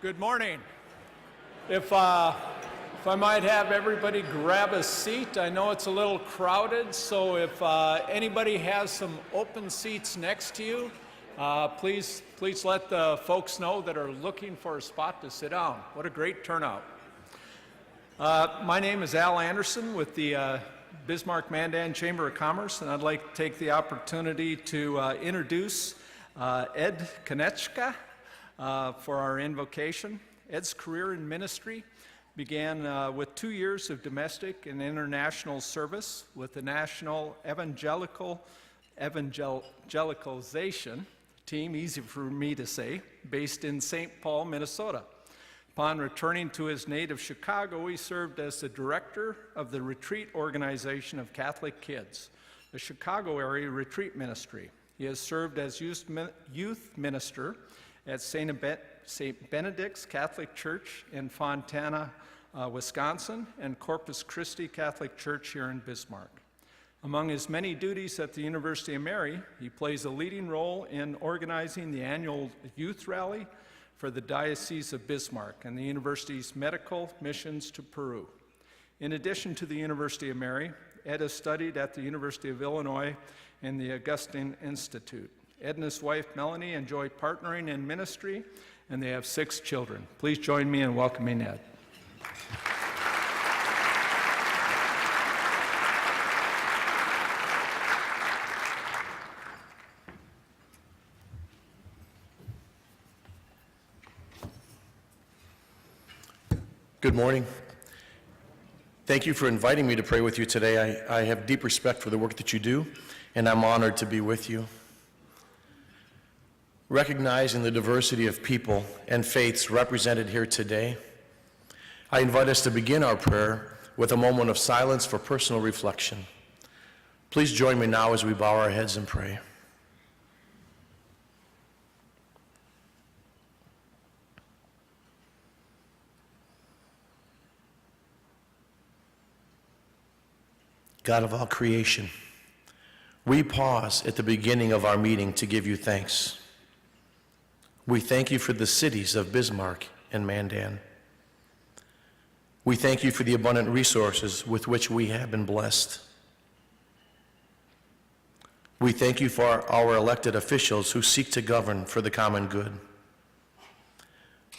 Good morning. If I might have everybody grab a seat, I know it's a little crowded, so if anybody has some open seats next to you, please let the folks know that are looking for a spot to sit down. What a great turnout. My name is Al Anderson with the Bismarck-Mandan Chamber of Commerce, and I'd like to take the opportunity to introduce Ed Konechka for our invocation. Ed's career in ministry began with 2 years of domestic and international service with the National Evangelicalization Team, easy for me to say, based in St. Paul, Minnesota. Upon returning to his native Chicago, he served as the director of the Retreat Organization of Catholic Kids, the Chicago area retreat ministry. He has served as youth minister at St. Benedict's Catholic Church in Fontana, Wisconsin, and Corpus Christi Catholic Church here in Bismarck. Among his many duties at the University of Mary, he plays a leading role in organizing the annual youth rally for the Diocese of Bismarck and the university's medical missions to Peru. In addition to the University of Mary, Ed has studied at the University of Illinois and the Augustine Institute. Ed and his wife, Melanie, enjoy partnering in ministry, and they have 6 children. Please join me in welcoming Ed. Good morning. Thank you for inviting me to pray with you today. I have deep respect for the work that you do, and I'm honored to be with you. Recognizing the diversity of people and faiths represented here today, I invite us to begin our prayer with a moment of silence for personal reflection. Please join me now as we bow our heads and pray. God of all creation, we pause at the beginning of our meeting to give you thanks. We thank you for the cities of Bismarck and Mandan. We thank you for the abundant resources with which we have been blessed. We thank you for our elected officials who seek to govern for the common good.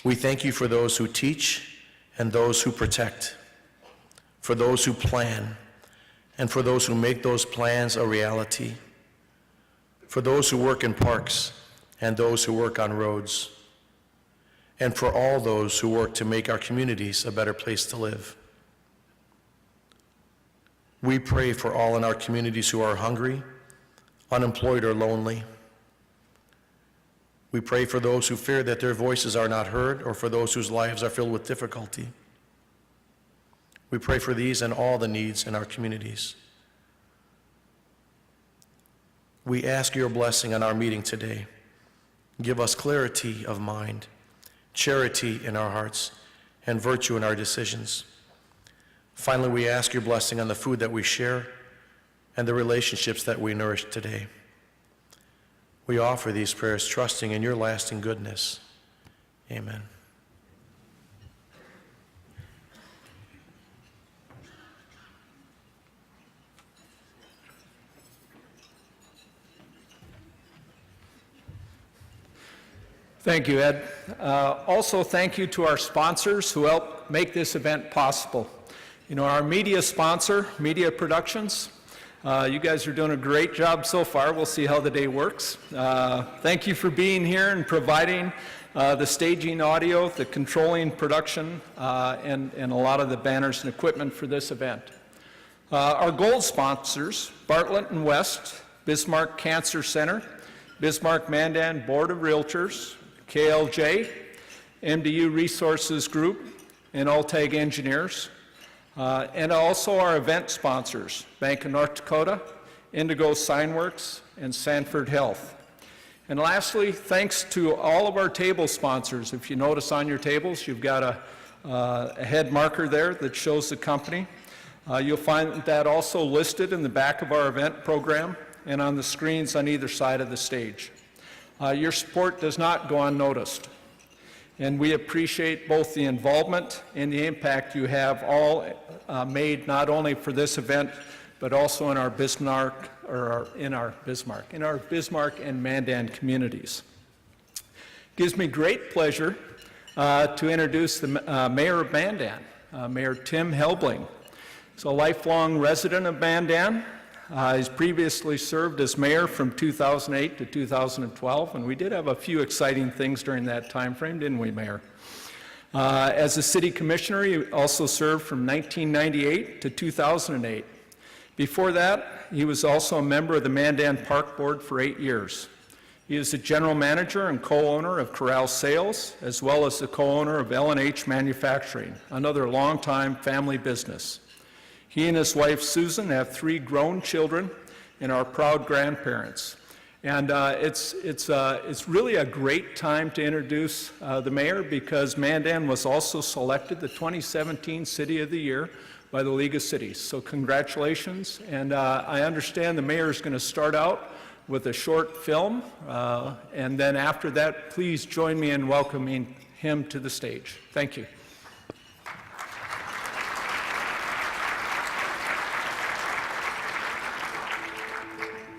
We thank you for those who teach and those who protect, for those who plan, and for those who make those plans a reality, for those who work in parks and those who work on roads, and for all those who work to make our communities a better place to live. We pray for all in our communities who are hungry, unemployed, or lonely. We pray for those who fear that their voices are not heard, or for those whose lives are filled with difficulty. We pray for these and all the needs in our communities. We ask your blessing on our meeting today. Give us clarity of mind, charity in our hearts, and virtue in our decisions. Finally, we ask your blessing on the food that we share and the relationships that we nourish today. We offer these prayers trusting in your lasting goodness. Amen. Thank you, Ed. Also, thank you to our sponsors who help make this event possible. You know, our media sponsor, Media Productions, you guys are doing a great job so far. We'll see how the day works. Thank you for being here and providing the staging audio, the controlling production, and a lot of the banners and equipment for this event. Our gold sponsors, Bartlett & West, Bismarck Cancer Center, Bismarck-Mandan Board of Realtors, KLJ, MDU Resources Group, and Altag Engineers, and also our event sponsors, Bank of North Dakota, Indigo Signworks, and Sanford Health. And lastly, thanks to all of our table sponsors. If you notice on your tables, you've got a head marker there that shows the company. You'll find that also listed in the back of our event program and on the screens on either side of the stage. Your support does not go unnoticed. And we appreciate both the involvement and the impact you have all made not only for this event, but also in our Bismarck and Mandan communities. Gives me great pleasure to introduce the Mayor of Mandan, Mayor Tim Helbling. He's a lifelong resident of Mandan. He's previously served as mayor from 2008 to 2012, and we did have a few exciting things during that time frame, didn't we, Mayor? As a city commissioner, he also served from 1998 to 2008. Before that, he was also a member of the Mandan Park Board for 8 years. He is the general manager and co-owner of Corral Sales, as well as the co-owner of L&H Manufacturing, another longtime family business. He and his wife, Susan, have 3 grown children and are proud grandparents. And it's really a great time to introduce the mayor, because Mandan was also selected the 2017 City of the Year by the League of Cities. So congratulations. And I understand the mayor is going to start out with a short film. And then after that, please join me in welcoming him to the stage. Thank you.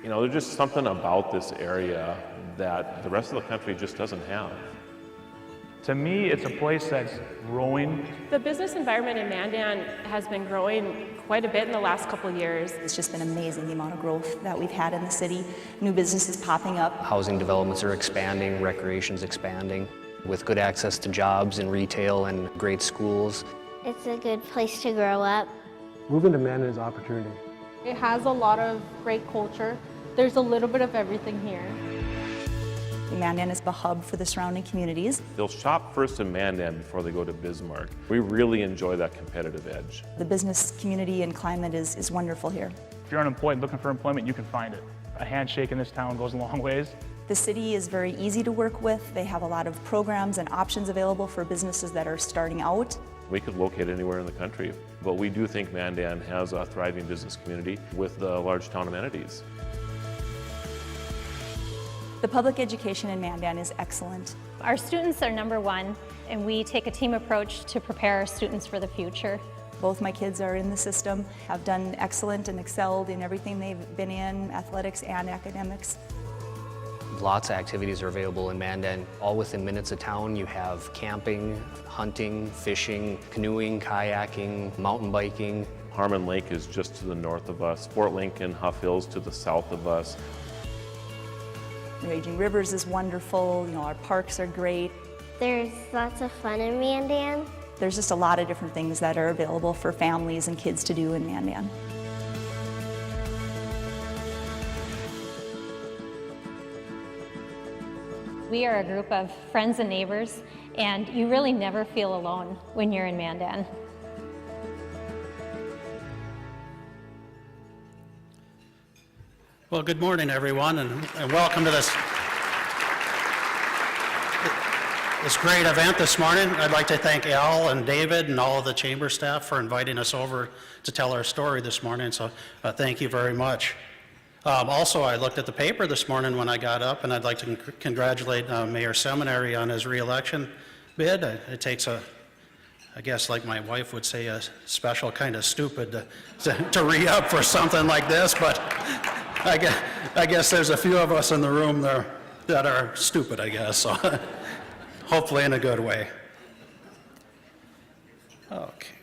You know, there's just something about this area that the rest of the country just doesn't have. To me, it's a place that's growing. The business environment in Mandan has been growing quite a bit in the last couple of years. It's just been amazing, the amount of growth that we've had in the city. New businesses popping up. Housing developments are expanding, recreation's expanding, with good access to jobs in retail and great schools. It's a good place to grow up. Moving to Mandan is opportunity. It has a lot of great culture. There's a little bit of everything here. Mandan is the hub for the surrounding communities. They'll shop first in Mandan before they go to Bismarck. We really enjoy that competitive edge. The business community and climate is wonderful here. If you're unemployed looking for employment, you can find it. A handshake in this town goes a long ways. The city is very easy to work with. They have a lot of programs and options available for businesses that are starting out. We could locate anywhere in the country, but we do think Mandan has a thriving business community with large town amenities. The public education in Mandan is excellent. Our students are #1, and we take a team approach to prepare our students for the future. Both my kids are in the system, have done excellent and excelled in everything they've been in, athletics and academics. Lots of activities are available in Mandan. All within minutes of town, you have camping, hunting, fishing, canoeing, kayaking, mountain biking. Harmon Lake is just to the north of us. Fort Lincoln, Huff Hills to the south of us. Raging Rivers is wonderful, you know, our parks are great. There's lots of fun in Mandan. There's just a lot of different things that are available for families and kids to do in Mandan. We are a group of friends and neighbors, and you really never feel alone when you're in Mandan. Well, good morning, everyone, and welcome to this great event this morning. I'd like to thank Al and David and all of the chamber staff for inviting us over to tell our story this morning, so thank you very much. Also, I looked at the paper this morning when I got up, and I'd like to congratulate Mayor Seminary on his re-election bid. It takes I guess like my wife would say, a special kind of stupid to re-up for something like this, but I guess there's a few of us in the room there that are stupid, I guess, so hopefully in a good way. Okay.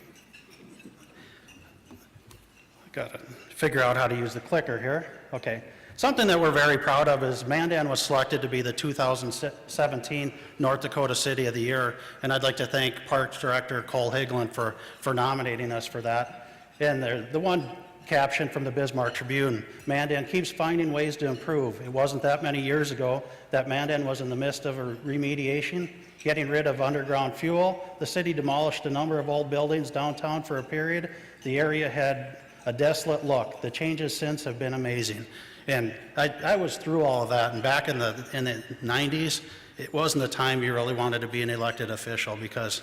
I gotta figure out how to use the clicker here. Okay. Something that we're very proud of is Mandan was selected to be the 2017 North Dakota City of the Year, and I'd like to thank Parks Director Cole Higlin for nominating us for that. And the one caption from the Bismarck Tribune, Mandan keeps finding ways to improve. It wasn't that many years ago that Mandan was in the midst of a remediation, getting rid of underground fuel. The city demolished a number of old buildings downtown for a period. The area had a desolate look. The changes since have been amazing. And I was through all of that, and back in the 90s, it wasn't a time you really wanted to be an elected official because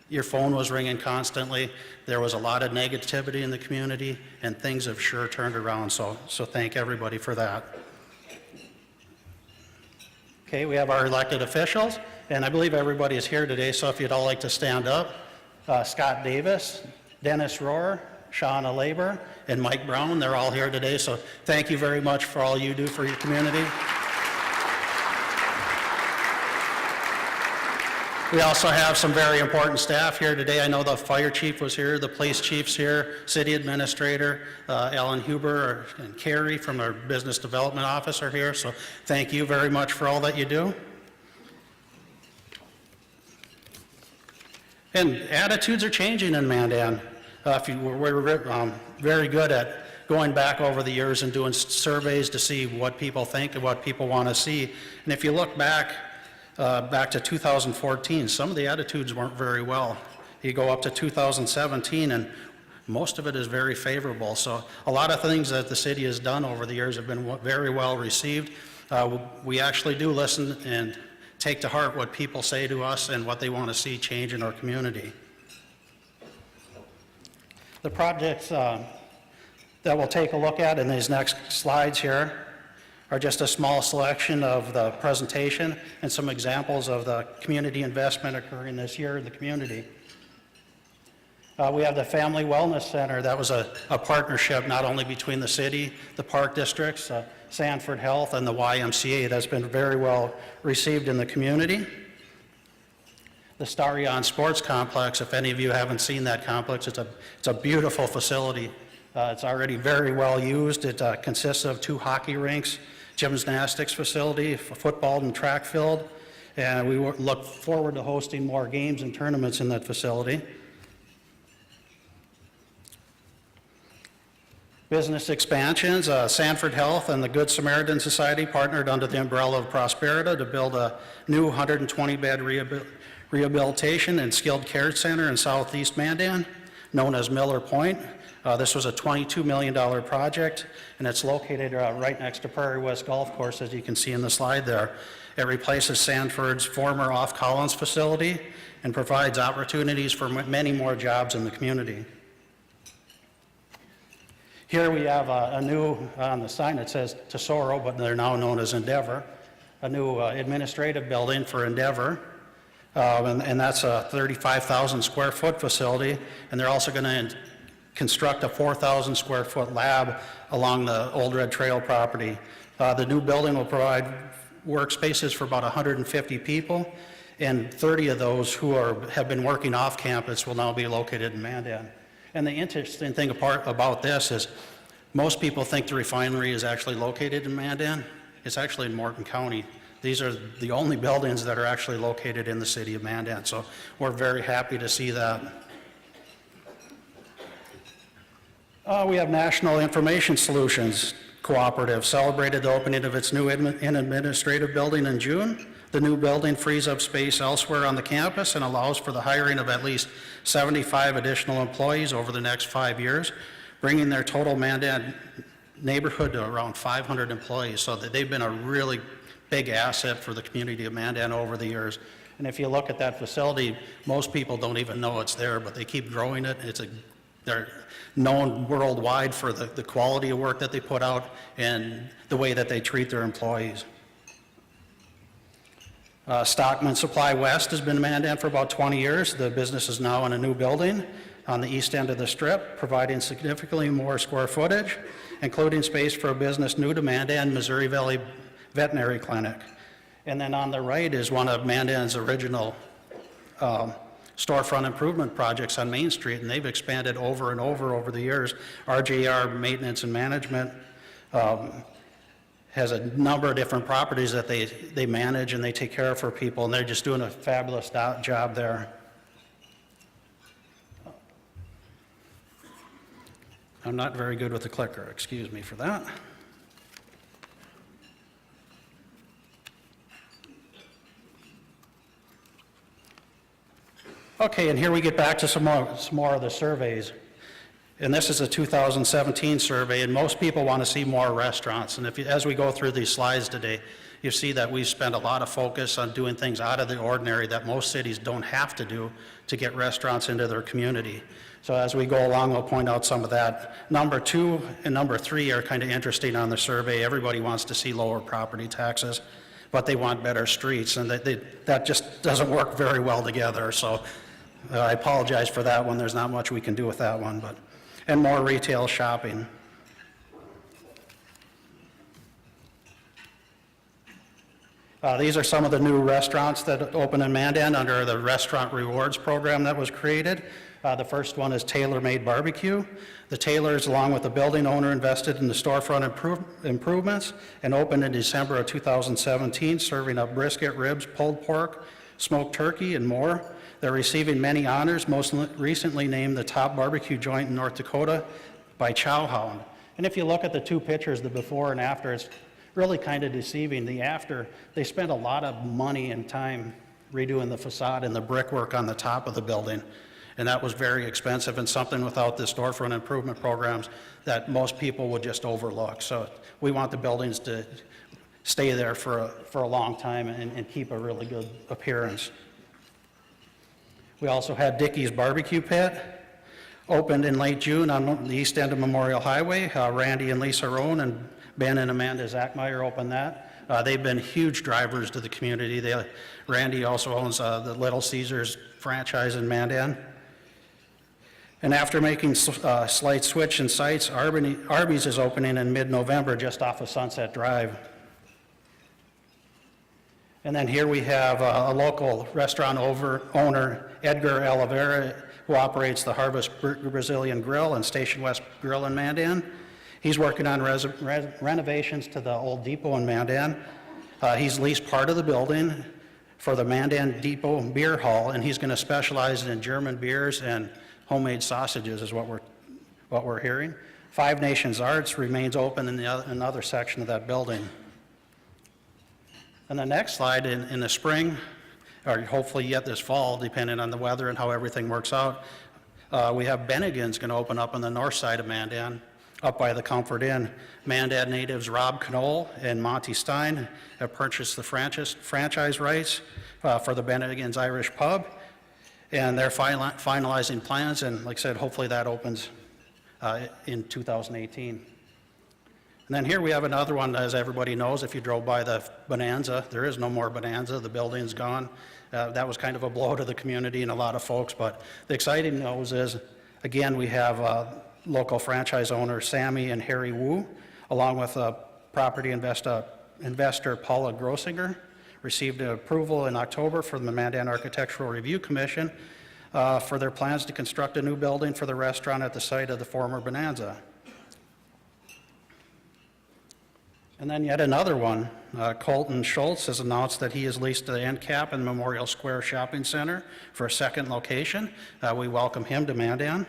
your phone was ringing constantly. There was a lot of negativity in the community, and things have sure turned around, so thank everybody for that. Okay, we have our elected officials, And I believe everybody is here today, so if you'd all like to stand up. Scott Davis, Dennis Rohr, Shauna Labor, and Mike Brown, they're all here today, so thank you very much for all you do for your community. We also have some very important staff here today. I know the fire chief was here, the police chief's here, city administrator, Alan Huber and Carrie from our business development office are here, so thank you very much for all that you do. And attitudes are changing in Mandan. We're very good at going back over the years and doing surveys to see what people think and what people want to see. And if you look back to 2014, some of the attitudes weren't very well. You go up to 2017 and most of it is very favorable. So a lot of things that the city has done over the years have been very well received. We actually do listen and take to heart what people say to us and what they want to see change in our community. The projects that we'll take a look at in these next slides here are just a small selection of the presentation and some examples of the community investment occurring this year in the community. We have the Family Wellness Center. That was a partnership not only between the city, the park districts, Sanford Health, and the YMCA that's been very well received in the community. The Starion Sports Complex, if any of you haven't seen that complex, it's a beautiful facility. It's already very well used. It consists of 2 hockey rinks, gymnastics facility, a football and track field, and we look forward to hosting more games and tournaments in that facility. Business expansions, Sanford Health and the Good Samaritan Society partnered under the umbrella of Prosperita to build a new 120-bed rehabilitation and skilled care center in southeast Mandan, known as Miller Point. This was a $22 million project, and it's located right next to Prairie West Golf Course, as you can see in the slide there. It replaces Sanford's former Off Collins facility and provides opportunities for many more jobs in the community. Here we have a new, on the sign it says Tesoro, but they're now known as Endeavor, a new administrative building for Endeavor. And that's a 35,000 square foot facility, and they're also going to construct a 4,000 square foot lab along the Old Red Trail property. The new building will provide workspaces for about 150 people, and 30 of those who have been working off campus will now be located in Mandan. And the interesting thing about this is most people think the refinery is actually located in Mandan. It's actually in Morton County. These are the only buildings that are actually located in the city of Mandan, so we're very happy to see that. We have National Information Solutions Cooperative celebrated the opening of its new administrative building in June. The new building frees up space elsewhere on the campus and allows for the hiring of at least 75 additional employees over the next 5 years, bringing their total Mandan neighborhood to around 500 employees, so that they've been a really big asset for the community of Mandan over the years. And if you look at that facility, most people don't even know it's there, but they keep growing it. They're known worldwide for the quality of work that they put out and the way that they treat their employees. Stockman Supply West has been in Mandan for about 20 years. The business is now in a new building on the east end of the strip, providing significantly more square footage, including space for a business new to Mandan, Missouri Valley Veterinary Clinic. And then on the right is one of Mandan's original storefront improvement projects on Main Street, and they've expanded over and over the years. RJR Maintenance and Management has a number of different properties that they manage and they take care of for people, and they're just doing a fabulous job there. I'm not very good with the clicker, excuse me for that. Okay, and here we get back to some more of the surveys. And this is a 2017 survey, and most people want to see more restaurants. And as we go through these slides today, you see that we've spent a lot of focus on doing things out of the ordinary that most cities don't have to do to get restaurants into their community. So as we go along, we'll point out some of that. Number 2 and number 3 are kind of interesting on the survey. Everybody wants to see lower property taxes. but they want better streets, and that just doesn't work very well together. So I apologize for that one. There's not much we can do with that one, and more retail shopping. These are some of the new restaurants that open in Mandan under the Restaurant Rewards program that was created. The first one is Tailor Made Barbecue. The Taylors, along with the building owner, invested in the storefront improvements and opened in December of 2017, serving up brisket, ribs, pulled pork, smoked turkey, and more. They're receiving many honors, most recently named the top barbecue joint in North Dakota by Chowhound. And if you look at the two pictures, the before and after, it's really kind of deceiving. The after, they spent a lot of money and time redoing the facade and the brickwork on the top of the building. And that was very expensive and something without the storefront improvement programs that most people would just overlook. So we want the buildings to stay there for a long time and keep a really good appearance. We also had Dickey's Barbecue Pit, opened in late June on the east end of Memorial Highway. Randy and Lisa Rohn and Ben and Amanda Zachmeyer opened that. They've been huge drivers to the community. Randy also owns the Little Caesars franchise in Mandan. And after making a slight switch in sites, Arby's is opening in mid-November just off of Sunset Drive. And then here we have a local restaurant owner, Edgar Oliveira, who operates the Harvest Brazilian Grill and Station West Grill in Mandan. He's working on renovations to the old depot in Mandan. He's leased part of the building for the Mandan Depot Beer Hall, and he's going to specialize in German beers and homemade sausages, is what we're hearing. Five Nations Arts remains open in another section of that building. And the next slide, in the spring, or hopefully yet this fall, depending on the weather and how everything works out, we have Bennigan's going to open up on the north side of Mandan, up by the Comfort Inn. Mandan natives Rob Knoll and Monty Stein have purchased the franchise rights for the Bennigan's Irish Pub, and they're finalizing plans, and like I said, hopefully that opens in 2018. And then here we have another one, as everybody knows, if you drove by the Bonanza, there is no more Bonanza, the building's gone. That was kind of a blow to the community and a lot of folks, but the exciting news is, again, we have local franchise owner Sammy and Harry Wu, along with property investor Paula Grossinger, received approval in October from the Mandan Architectural Review Commission for their plans to construct a new building for the restaurant at the site of the former Bonanza. And then yet another one, Colton Schultz has announced that he has leased the end cap in Memorial Square Shopping Center for a second location. We welcome him to Mandan.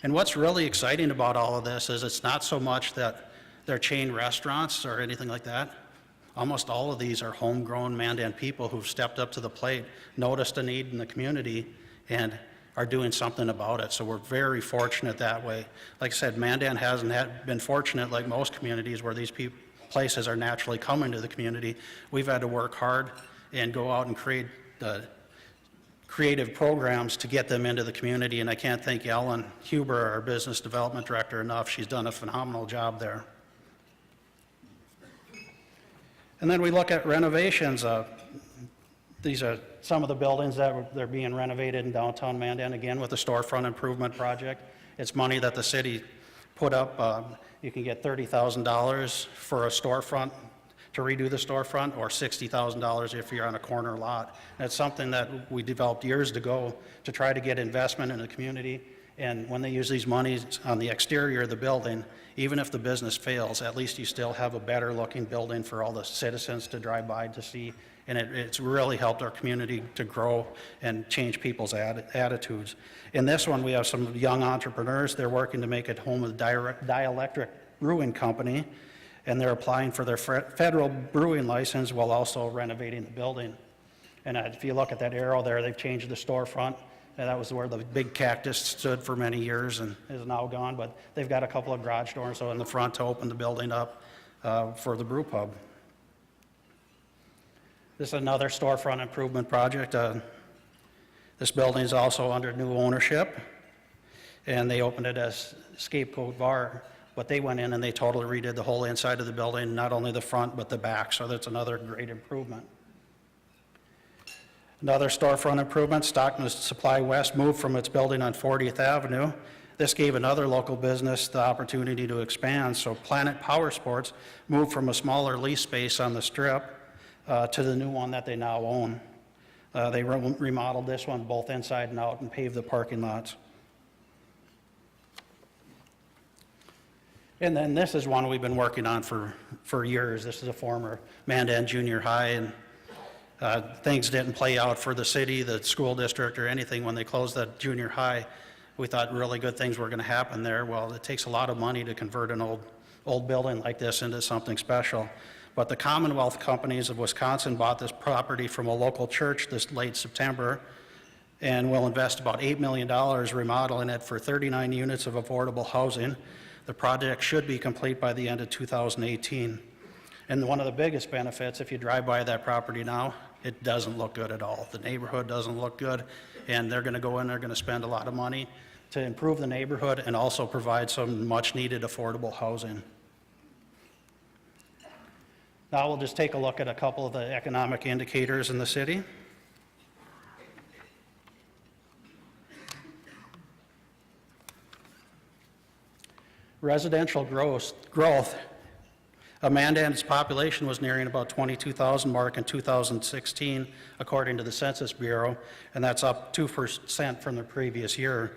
And what's really exciting about all of this is it's not so much that they're chain restaurants or anything like that. Almost all of these are homegrown Mandan people who've stepped up to the plate, noticed a need in the community, and are doing something about it. So we're very fortunate that way. Like I said, Mandan hasn't been fortunate like most communities where these places are naturally coming to the community. We've had to work hard and go out and create the creative programs to get them into the community, and I can't thank Ellen Huber, our business development director, enough. She's done a phenomenal job there. And then we look at renovations. These are some of the buildings that they're being renovated in downtown Mandan, again with the storefront improvement project. It's money that the city put up. You can get $30,000 for a storefront to redo the storefront, or $60,000 if you're on a corner lot. That's something that we developed years ago to try to get investment in the community. And when they use these monies on the exterior of the building, even if the business fails, at least you still have a better looking building for all the citizens to drive by to see. And it's really helped our community to grow and change people's attitudes. In this one, we have some young entrepreneurs. They're working to make it home of the Dielectric Brewing Company, and they're applying for their federal brewing license while also renovating the building. And if you look at that arrow there, they've changed the storefront. And that was where the big cactus stood for many years and is now gone, but they've got a couple of garage doors so in the front to open the building up for the brew pub. This is another storefront improvement project. This building is also under new ownership, and they opened it as Scapegoat Bar but they went in and they totally redid the whole inside of the building, not only the front, but the back, so that's another great improvement. Another storefront improvement, Stockton Supply West moved from its building on 40th Avenue. This gave another local business the opportunity to expand, so Planet Power Sports moved from a smaller lease space on the strip to the new one that they now own. They remodeled this one both inside and out and paved the parking lots. And then this is one we've been working on for years. This is a former Mandan Junior High, and things didn't play out for the city, the school district, or anything when they closed that junior high. We thought really good things were going to happen there. Well, it takes a lot of money to convert an old building like this into something special. But the Commonwealth Companies of Wisconsin bought this property from a local church this late September and will invest about $8 million remodeling it for 39 units of affordable housing. The project should be complete by the end of 2018. And one of the biggest benefits, if you drive by that property now, it doesn't look good at all. The neighborhood doesn't look good, and they're going to go in, they're going to spend a lot of money to improve the neighborhood and also provide some much-needed affordable housing. Now we'll just take a look at a couple of the economic indicators in the city. Residential growth. Mandan's population was nearing about 22,000 mark in 2016, according to the Census Bureau, and that's up 2% from the previous year.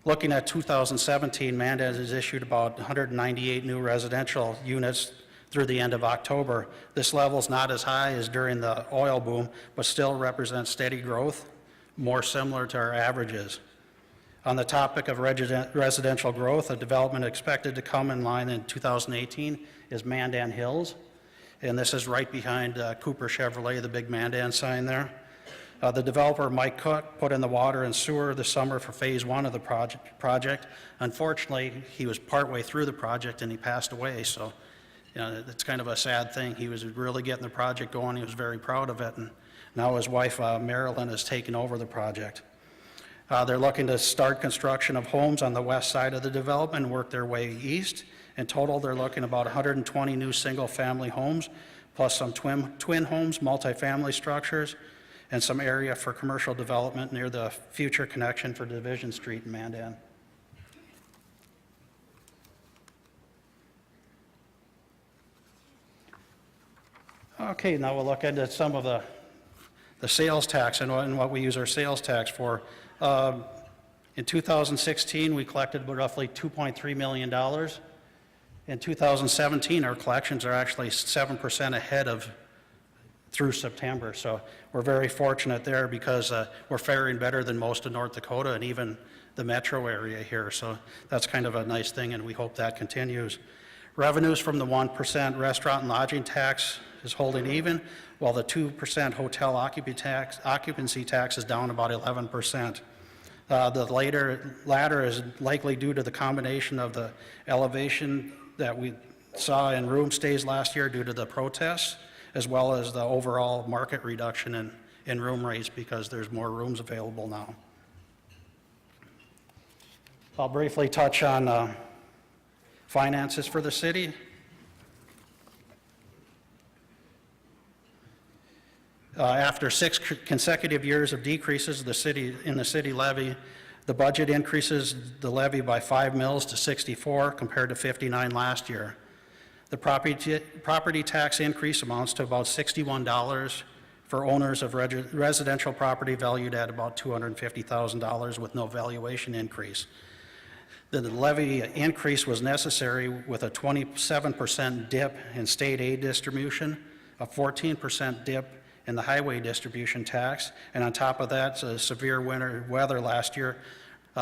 Looking at 2017, Mandan has issued about 198 new residential units through the end of October. This level is not as high as during the oil boom, but still represents steady growth, more similar to our averages. On the topic of residential growth, a development expected to come in line in 2018 is Mandan Hills, and this is right behind Cooper Chevrolet, the big Mandan sign there. The developer, Mike Cook, put in the water and sewer this summer for phase 1 of the project. Unfortunately, he was partway through the project and he passed away, so it's kind of a sad thing. He was really getting the project going, he was very proud of it, and now his wife, Marilyn, has taken over the project. They're looking to start construction of homes on the west side of the development and work their way east. In total, they're looking about 120 new single-family homes, plus some twin homes, multifamily structures, and some area for commercial development near the future connection for Division Street in Mandan. Okay, now we'll look into some of the sales tax and what we use our sales tax for. In 2016, we collected roughly $2.3 million. In 2017, our collections are actually 7% ahead of through September. So we're very fortunate there because we're faring better than most of North Dakota and even the metro area here. So that's kind of a nice thing, and we hope that continues. Revenues from the 1% restaurant and lodging tax is holding even, while the 2% hotel occupancy tax is down about 11%. The latter is likely due to the combination of the elevation that we saw in room stays last year due to the protests, as well as the overall market reduction in room rates because there's more rooms available now. I'll briefly touch on finances for the city. After 6 consecutive years of decreases in the city levy, the budget increases the levy by 5 mills to 64 compared to 59 last year. The property tax increase amounts to about $61 for owners of residential property valued at about $250,000 with no valuation increase. The levy increase was necessary with a 27% dip in state aid distribution, a 14% dip in the highway distribution tax, and on top of that, severe winter weather last year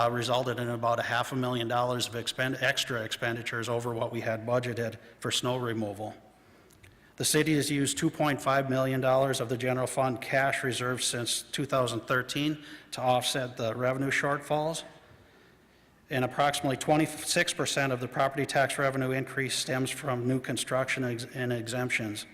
resulted in about $500,000 of extra expenditures over what we had budgeted for snow removal. The city has used $2.5 million of the general fund cash reserves since 2013 to offset the revenue shortfalls, and approximately 26% of the property tax revenue increase stems from new construction and exemptions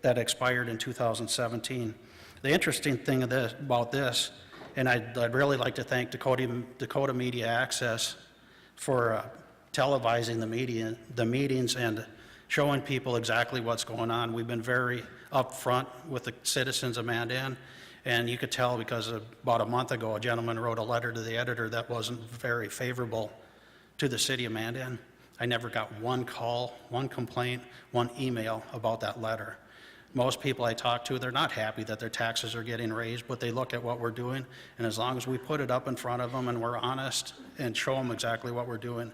that expired in 2017. The interesting thing about this, and I'd really like to thank Dakota Media Access for televising the meetings and showing people exactly what's going on. We've been very upfront with the citizens of Mandan, and you could tell because about a month ago, a gentleman wrote a letter to the editor that wasn't very favorable to the city of Mandan. I never got one call, one complaint, one email about that letter. Most people I talk to, they're not happy that their taxes are getting raised, but they look at what we're doing, and as long as we put it up in front of them and we're honest and show them exactly what we're doing,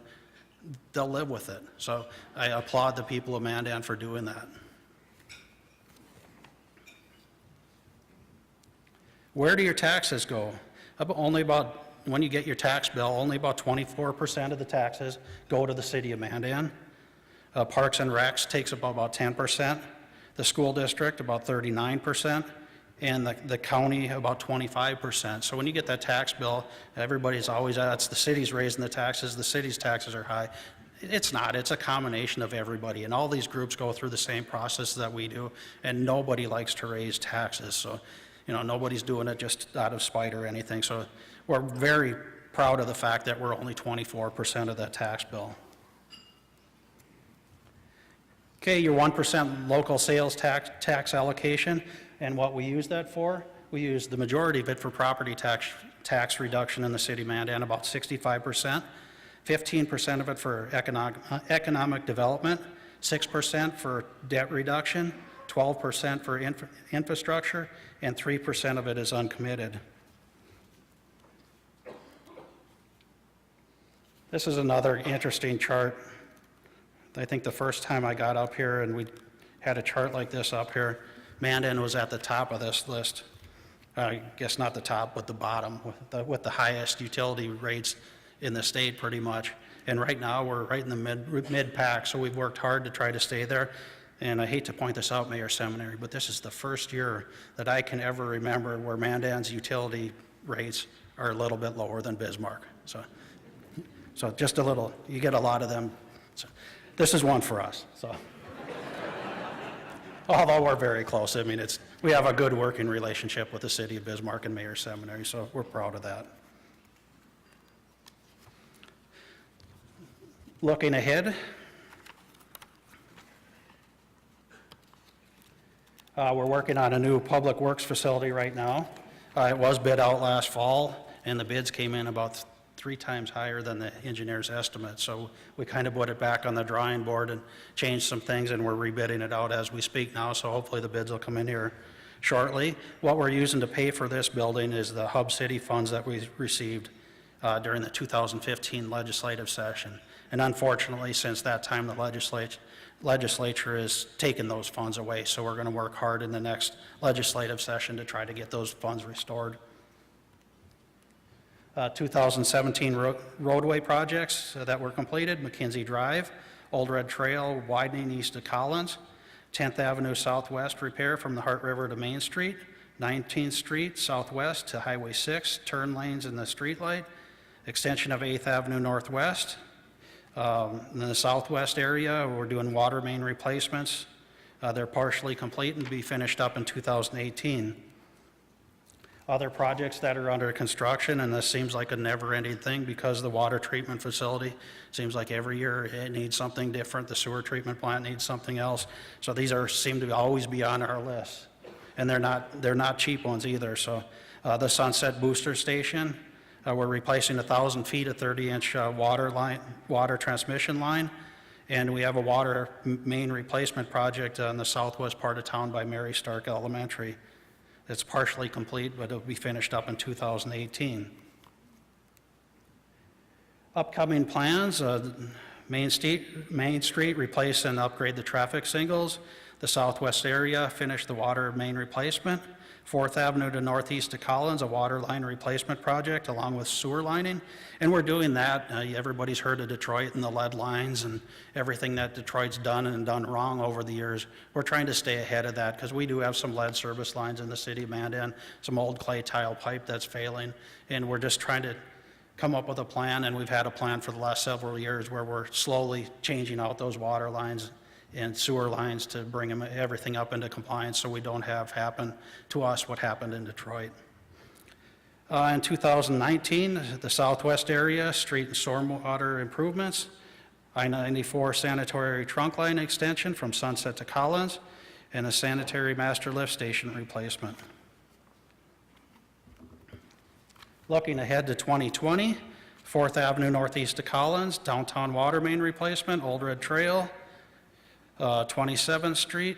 they'll live with it. So I applaud the people of Mandan for doing that. Where do your taxes go? When you get your tax bill, only about 24% of the taxes go to the city of Mandan. Parks and Recs takes up about 10%. The school district, about 39%, and the county, about 25%. So when you get that tax bill, everybody's always, it's the city's raising the city's taxes are high. It's not, it's a combination of everybody, and all these groups go through the same process that we do, and nobody likes to raise taxes. So, nobody's doing it just out of spite or anything. So we're very proud of the fact that we're only 24% of that tax bill. Okay, your 1% local sales tax allocation, and what we use that for, we use the majority of it for property tax reduction in the city of Mandan, about 65%, 15% of it for economic development, 6% for debt reduction, 12% for infrastructure, and 3% of it is uncommitted. This is another interesting chart. I think the first time I got up here and we had a chart like this up here, Mandan was at the top of this list. I guess not the top, but the bottom, with the highest utility rates in the state pretty much. And right now we're right in the mid-pack, so we've worked hard to try to stay there. And I hate to point this out, Mayor Seminary, but this is the first year that I can ever remember where Mandan's utility rates are a little bit lower than Bismarck. So just a little, you get a lot of them. So this is one for us. So, although we're very close, I mean, we have a good working relationship with the city of Bismarck and Mayor Seminary, so we're proud of that. Looking ahead, we're working on a new public works facility right now. It was bid out last fall, and the bids came in about 3 times higher than the engineer's estimate. So we kind of put it back on the drawing board and changed some things, and we're rebidding it out as we speak now, so hopefully the bids will come in here shortly. What we're using to pay for this building is the Hub City funds that we received during the 2015 legislative session. And unfortunately, since that time, the legislature has taken those funds away, so we're going to work hard in the next legislative session to try to get those funds restored. 2017 roadway projects that were completed: McKinsey Drive, Old Red Trail widening east of Collins, 10th Avenue Southwest repair from the Hart River to Main Street, 19th Street Southwest to Highway 6, turn lanes in the street light, extension of 8th Avenue Northwest. In the southwest area, we're doing water main replacements. They're partially complete and be finished up in 2018. Other projects that are under construction, and this seems like a never-ending thing because the water treatment facility seems like every year it needs something different. The sewer treatment plant needs something else. So these seem to always be on our list, and they're not cheap ones either. So the Sunset Booster Station, we're replacing 1,000 feet of 30-inch water transmission line, and we have a water main replacement project on the southwest part of town by Mary Stark Elementary. It's partially complete, but it'll be finished up in 2018. Upcoming plans: Main Street, replace and upgrade the traffic signals. The southwest area, finish the water main replacement. 4th Avenue to northeast of Collins, a water line replacement project along with sewer lining. And we're doing that. Everybody's heard of Detroit and the lead lines and everything that Detroit's done and done wrong over the years. We're trying to stay ahead of that because we do have some lead service lines in the city of Mandan, some old clay tile pipe that's failing, and we're just trying to come up with a plan, and we've had a plan for the last several years where we're slowly changing out those water lines and sewer lines to bring everything up into compliance so we don't have happen to us what happened in Detroit. In 2019, the southwest area, street and stormwater improvements. I-94 sanitary trunk line extension from Sunset to Collins, and a sanitary master lift station replacement. Looking ahead to 2020, 4th Avenue northeast to Collins, downtown water main replacement, Old Red Trail, 27th Street,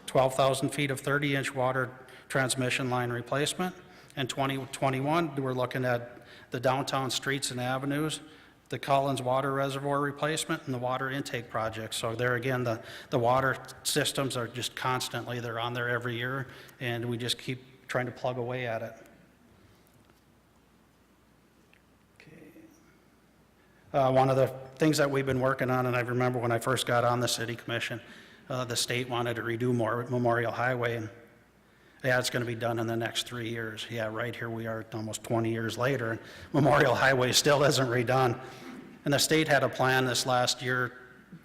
12,000 feet of 30-inch water transmission line replacement. And 2021, we're looking at the downtown streets and avenues, the Collins water reservoir replacement, and the water intake project. So there again, the water systems are just constantly, they're on there every year, and we just keep trying to plug away at it. One of the things that we've been working on, and I remember when I first got on the city commission, the state wanted to redo Memorial Highway, and yeah, it's going to be done in the next 3 years. Yeah, right here we are almost 20 years later, and Memorial Highway still isn't redone. And the state had a plan this last year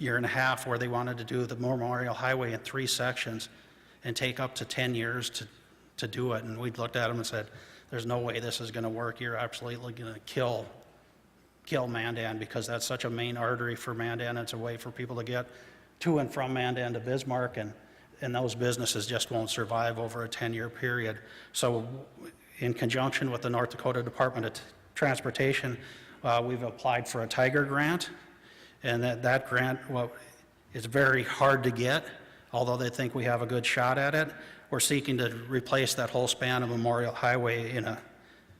and a half, where they wanted to do the Memorial Highway in 3 sections and take up to 10 years to do it. And we looked at them and said, there's no way this is going to work. You're absolutely going to kill Mandan, because that's such a main artery for Mandan. It's a way for people to get to and from Mandan to Bismarck, and those businesses just won't survive over a 10-year period. So in conjunction with the North Dakota Department of Transportation, we've applied for a Tiger grant, and that grant, well, is very hard to get, although they think we have a good shot at it. We're seeking to replace that whole span of Memorial Highway in a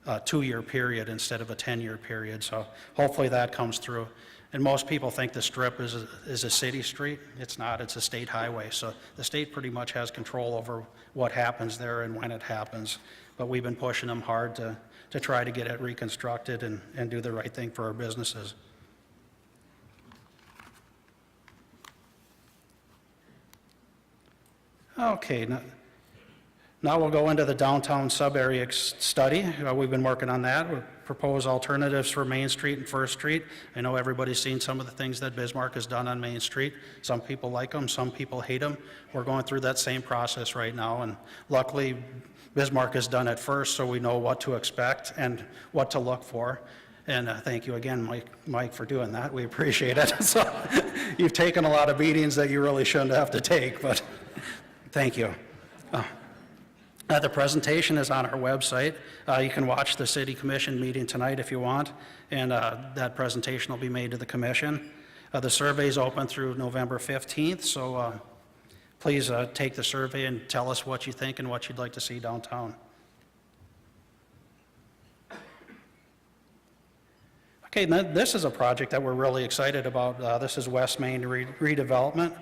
2-year period instead of a 10-year period. So hopefully that comes through. And most people think the Strip is a city street. It's not, it's a state highway. So the state pretty much has control over what happens there and when it happens. But we've been pushing them hard to try to get it reconstructed and do the right thing for our businesses. Okay, now we'll go into the downtown sub-area study. We've been working on that. We propose alternatives for Main Street and First Street. I know everybody's seen some of the things that Bismarck has done on Main Street. Some people like them, some people hate them. We're going through that same process right now, and luckily Bismarck has done it first, so we know what to expect and what to look for. And thank you again, Mike, for doing that. We appreciate it. So you've taken a lot of meetings that you really shouldn't have to take, but thank you. The presentation is on our website. You can watch the City Commission meeting tonight if you want, and that presentation will be made to the Commission. The survey is open through November 15th, so please take the survey and tell us what you think and what you'd like to see downtown. Okay, this is a project that we're really excited about. This is West Main redevelopment.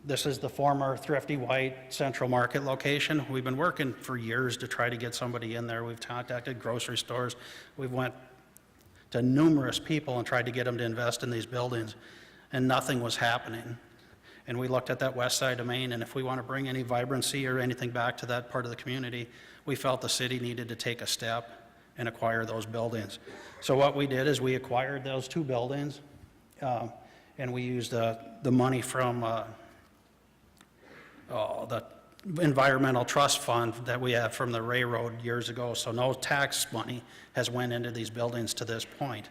This is the former Thrifty White Central Market location. We've been working for years to try to get somebody in there. We've contacted grocery stores. We've went to numerous people and tried to get them to invest in these buildings, and nothing was happening. And we looked at that west side of Main, and if we want to bring any vibrancy or anything back to that part of the community, we felt the city needed to take a step and acquire those buildings. So what we did is we acquired those 2 buildings, and we used the money from the environmental trust fund that we have from the railroad years ago. So no tax money has went into these buildings to this point.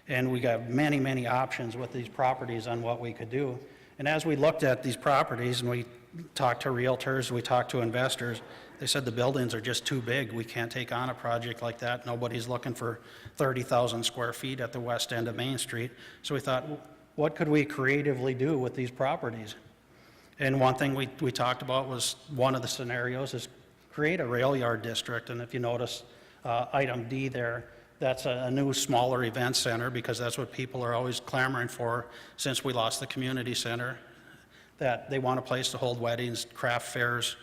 And we got many, many options with these properties on what we could do. And as we looked at these properties and we talked to realtors, we talked to investors, they said the buildings are just too big. We can't take on a project like that. Nobody's looking for 30,000 square feet at the west end of Main Street. So we thought, what could we creatively do with these properties? And one thing we talked about was, one of the scenarios is create a rail yard district. And if you notice item D there, that's a new smaller event center, because that's what people are always clamoring for since we lost the community center, that they want a place to hold weddings, craft fairs,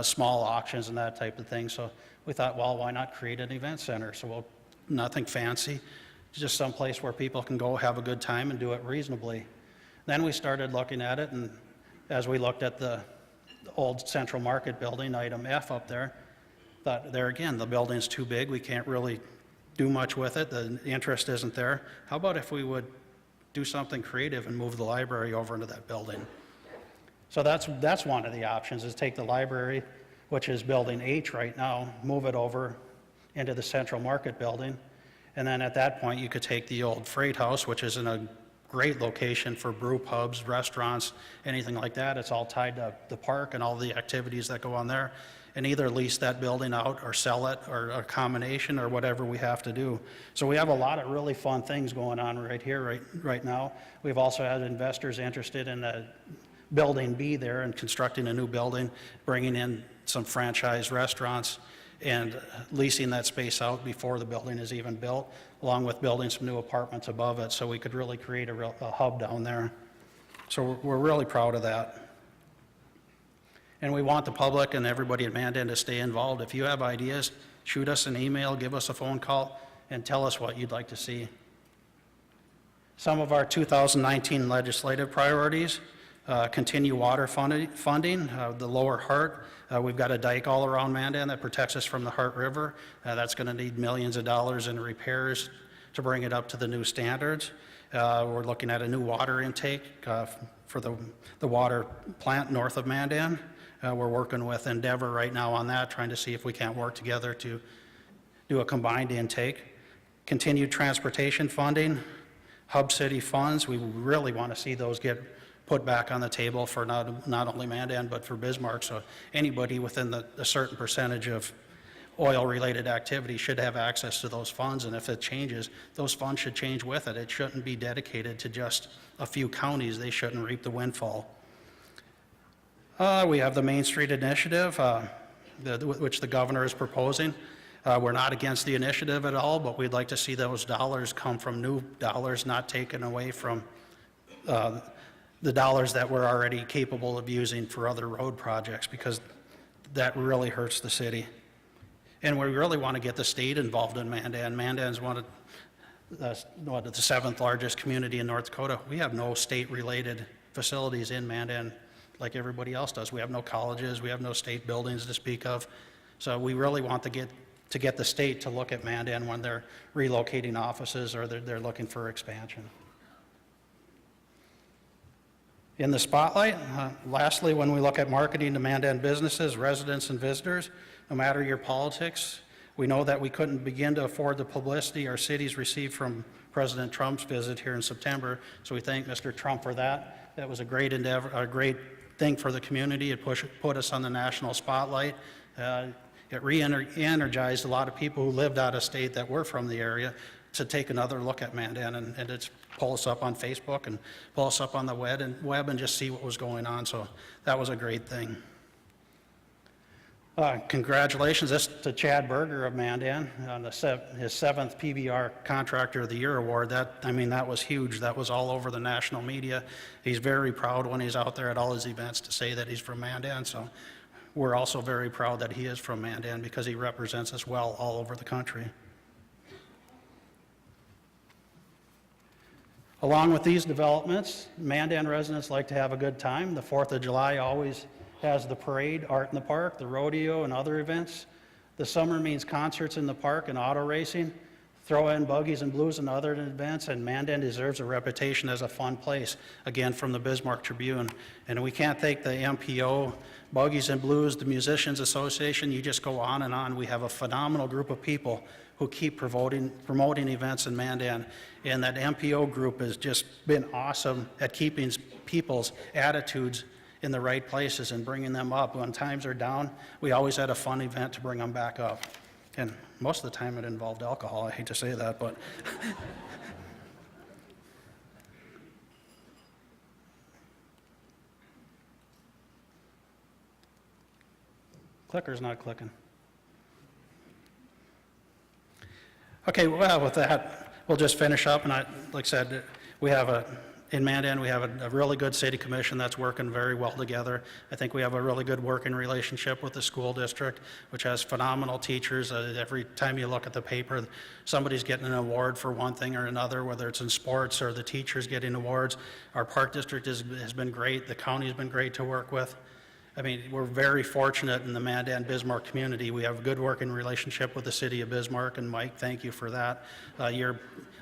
small auctions and that type of thing. So we thought, well, why not create an event center? So nothing fancy, just some place where people can go have a good time and do it reasonably. Then we started looking at it, and as we looked at the old Central Market building, item F up there, thought there again, the building's too big, we can't really do much with it, the interest isn't there. How about if we would do something creative and move the library over into that building? So that's one of the options, is take the library, which is building H right now, move it over into the Central Market building, and then at that point you could take the old freight house, which is in a great location for brew pubs, restaurants, anything like that. It's all tied to the park and all the activities that go on there. And either lease that building out or sell it, or a combination, or whatever we have to do. So we have a lot of really fun things going on right here, right now. We've also had investors interested in building B there and constructing a new building, bringing in some franchise restaurants and leasing that space out before the building is even built, along with building some new apartments above it, so we could really create a hub down there. So we're really proud of that. And we want the public and everybody at Mandan to stay involved. If you have ideas, shoot us an email, give us a phone call, and tell us what you'd like to see. Some of our 2019 legislative priorities: continue water funding, the lower Hart. We've got a dike all around Mandan that protects us from the Hart River. That's going to need millions of dollars in repairs to bring it up to the new standards. We're looking at a new water intake for the water plant north of Mandan. We're working with Endeavor right now on that, trying to see if we can't work together to do a combined intake. Continued transportation funding, hub city funds. We really want to see those get put back on the table for not only Mandan but for Bismarck. So anybody within a certain percentage of oil-related activity should have access to those funds, and if it changes, those funds should change with it. It shouldn't be dedicated to just a few counties. They shouldn't reap the windfall. We have the Main Street Initiative, which the governor is proposing. We're not against the initiative at all, but we'd like to see those dollars come from new dollars, not taken away from the dollars that we're already capable of using for other road projects, because that really hurts the city. And we really want to get the state involved in Mandan. Mandan's one of the 7th largest community in North Dakota. We have no state-related facilities in Mandan like everybody else does. We have no colleges, we have no state buildings to speak of. So we really want to get the state to look at Mandan when they're relocating offices or they're looking for expansion. In the spotlight, lastly, when we look at marketing to Mandan businesses, residents, and visitors, no matter your politics, we know that we couldn't begin to afford the publicity our cities received from President Trump's visit here in September, so we thank Mr. Trump for that. That was a great endeavor, a great thing for the community. It put us on the national spotlight. It re-energized a lot of people who lived out of state that were from the area to take another look at Mandan, and it's pull us up on Facebook and pull us up on the web and just see what was going on. So that was a great thing. Congratulations to Chad Berger of Mandan on his 7th PBR Contractor of the Year award. That was huge. That was all over the national media. He's very proud when he's out there at all his events to say that he's from Mandan. So we're also very proud that he is from Mandan, because he represents us well all over the country. Along with these developments, Mandan residents like to have a good time. The 4th of July always has the parade, Art in the Park, the rodeo, and other events. The summer means concerts in the park and auto racing, throw-in buggies and blues and other events, and Mandan deserves a reputation as a fun place, again, from the Bismarck Tribune. And we can't thank the MPO, Buggies and Blues, the Musicians Association. You just go on and on. We have a phenomenal group of people who keep promoting events in Mandan, and that MPO group has just been awesome at keeping people's attitudes in the right places and bringing them up. When times are down, we always had a fun event to bring them back up. And most of the time it involved alcohol. I hate to say that, but clicker's not clicking. Okay, well, with that, we'll just finish up. And like I said, in Mandan, we have a really good city commission that's working very well together. I think we have a really good working relationship with the school district, which has phenomenal teachers. Every time you look at the paper, somebody's getting an award for one thing or another, whether it's in sports or the teachers getting awards. Our park district has been great. The county has been great to work with. I mean, we're very fortunate in the Mandan-Bismarck community. We have a good working relationship with the city of Bismarck, and Mike, thank you for that.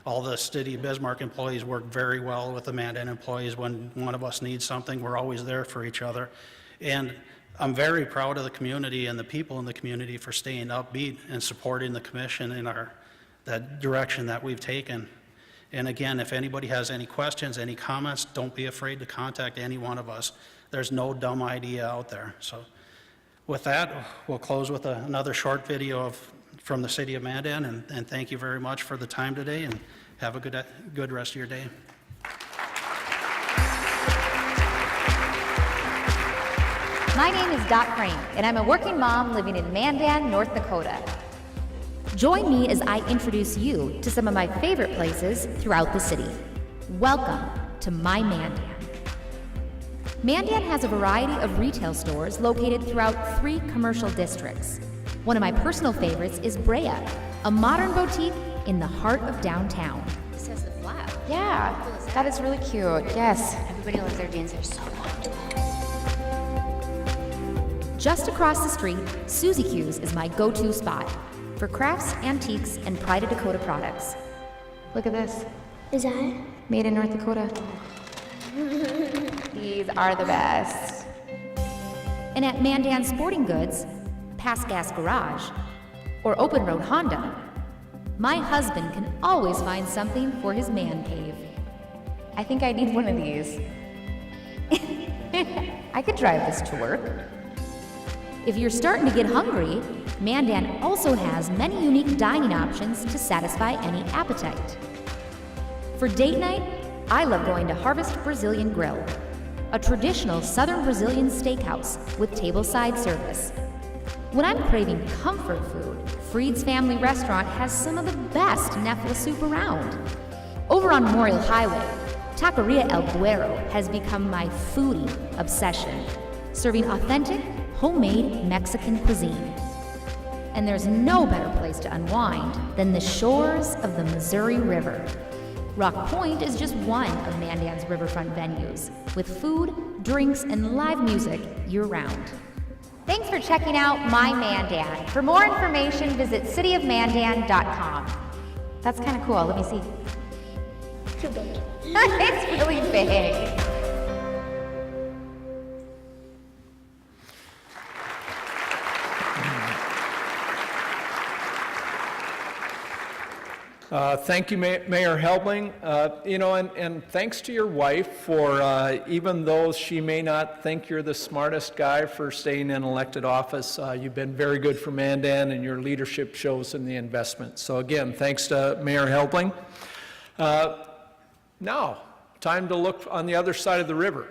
All the city of Bismarck employees work very well with the Mandan employees. When one of us needs something, we're always there for each other. And I'm very proud of the community and the people in the community for staying upbeat and supporting the commission in that direction that we've taken. And again, if anybody has any questions, any comments, don't be afraid to contact any one of us. There's no dumb idea out there. So with that, we'll close with another short video from the city of Mandan, and thank you very much for the time today, and have a good rest of your day. My name is Dot Crane, and I'm a working mom living in Mandan, North Dakota. Join me as I introduce you to some of my favorite places throughout the city. Welcome to my Mandan. Mandan has a variety of retail stores located throughout 3 commercial districts. One of my personal favorites is Brea, a modern boutique in the heart of downtown. This has the flap. Yeah, that is really cute, yes. Everybody loves their jeans, they're so comfortable. Just across the street, Susie Q's is my go-to spot for crafts, antiques, and Pride of Dakota products. Look at this. Is that? Made in North Dakota. These are the best. And at Mandan Sporting Goods, Pass Gas Garage, or Open Road Honda, my husband can always find something for his man cave. I think I need one of these. I could drive this to work. If you're starting to get hungry, Mandan also has many unique dining options to satisfy any appetite. For date night, I love going to Harvest Brazilian Grill, a traditional Southern Brazilian steakhouse with tableside service. When I'm craving comfort food, Freed's Family Restaurant has some of the best Nefla soup around. Over on Memorial Highway, Taqueria El Güero has become my foodie obsession, serving authentic, homemade Mexican cuisine. And there's no better place to unwind than the shores of the Missouri River. Rock Point is just one of Mandan's riverfront venues, with food, drinks, and live music year-round. Thanks for checking out my Mandan. For more information, visit cityofmandan.com. That's kind of cool. Let me see. Too big. It's really big. Thank you, Mayor Helbling. And thanks to your wife for, even though she may not think you're the smartest guy for staying in elected office, you've been very good for Mandan, and your leadership shows in the investment. So again, thanks to Mayor Helbling. Now, time to look on the other side of the river.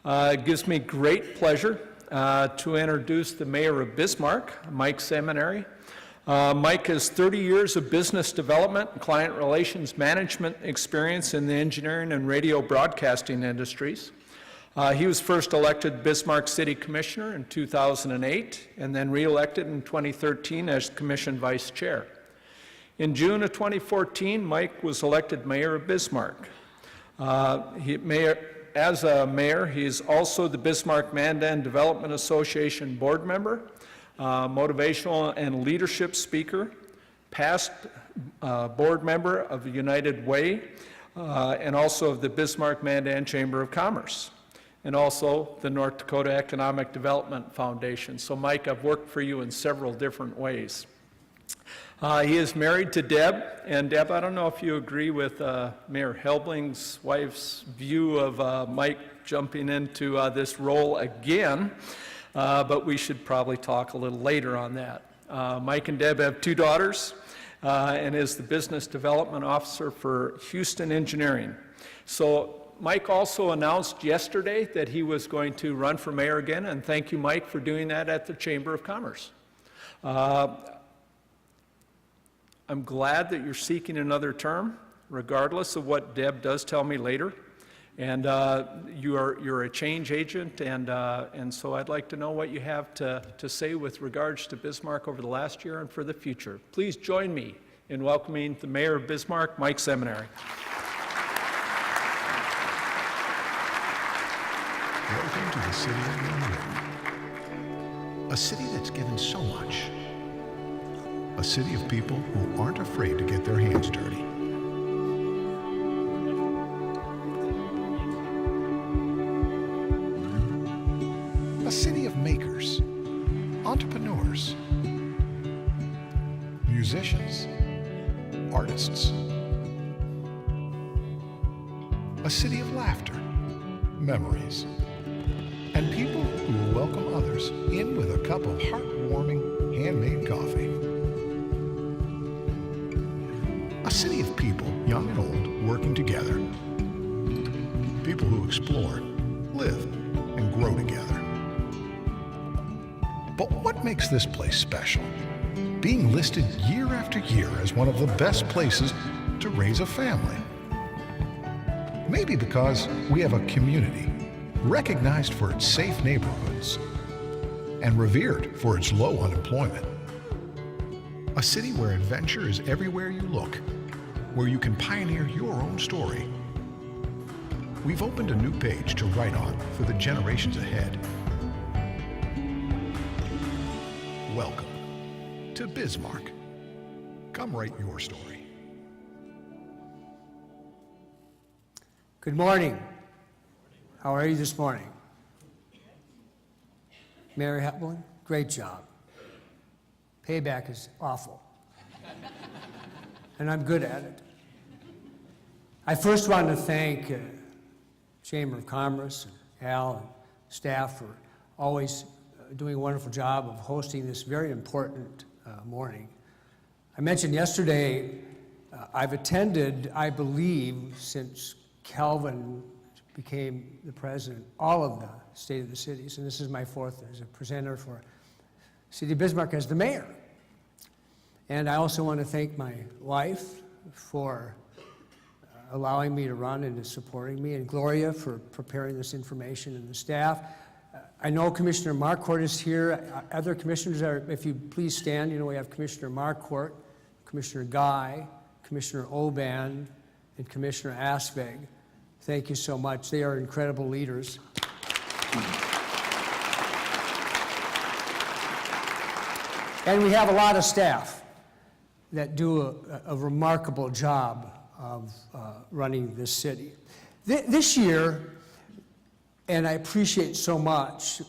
It gives me great pleasure to introduce the mayor of Bismarck, Mike Seminary. Mike has 30 years of business development and client relations management experience in the engineering and radio broadcasting industries. He was first elected Bismarck City Commissioner in 2008 and then re-elected in 2013 as Commission Vice Chair. In June of 2014, Mike was elected Mayor of Bismarck. As a mayor, he is also the Bismarck-Mandan Development Association board member, motivational and leadership speaker, past board member of the United Way, and also of the Bismarck-Mandan Chamber of Commerce, and also the North Dakota Economic Development Foundation. So Mike, I've worked for you in several different ways. He is married to Deb, and Deb, I don't know if you agree with Mayor Helbling's wife's view of Mike jumping into this role again. But we should probably talk a little later on that. Mike and Deb have 2 daughters and is the business development officer for Houston Engineering. So Mike also announced yesterday that he was going to run for mayor again, and thank you, Mike, for doing that at the Chamber of Commerce. I'm glad that you're seeking another term, regardless of what Deb does tell me later. And you're a change agent, and so I'd like to know what you have to say with regards to Bismarck over the last year and for the future. Please join me in welcoming the Mayor of Bismarck, Mike Seminary. Welcome to the city of Mandan, a city that's given so much, a city of people who aren't afraid to get their hands dirty. A city of makers, entrepreneurs, musicians, artists, A city of laughter, memories, and people who will welcome others in with a cup of heartwarming handmade coffee. A city of people, young and old, working together. People who explore, live, and grow together. But what makes this place special? Being listed year after year as one of the best places to raise a family. Maybe because we have a community recognized for its safe neighborhoods and revered for its low unemployment. A city where adventure is everywhere you look, where you can pioneer your own story. We've opened a new page to write on for the generations ahead. Welcome to Bismarck. Come write your story. Good morning. How are you this morning? Mayor Hepburn, great job. Payback is awful. And I'm good at it. I first want to thank Chamber of Commerce and Al and staff for always doing a wonderful job of hosting this very important morning. I mentioned yesterday, I've attended, I believe, since Calvin became the president, all of the State of the Cities, and this is my fourth as a presenter for City of Bismarck as the mayor. And I also want to thank my wife for allowing me to run and supporting me, and Gloria for preparing this information, and the staff. I know Commissioner Marquardt is here. Other commissioners are, if you please stand, you know we have Commissioner Marquardt, Commissioner Guy, Commissioner Oban, and Commissioner Asveg. Thank you so much. They are incredible leaders. And we have a lot of staff that do a remarkable job of running this city. This year, and I appreciate so much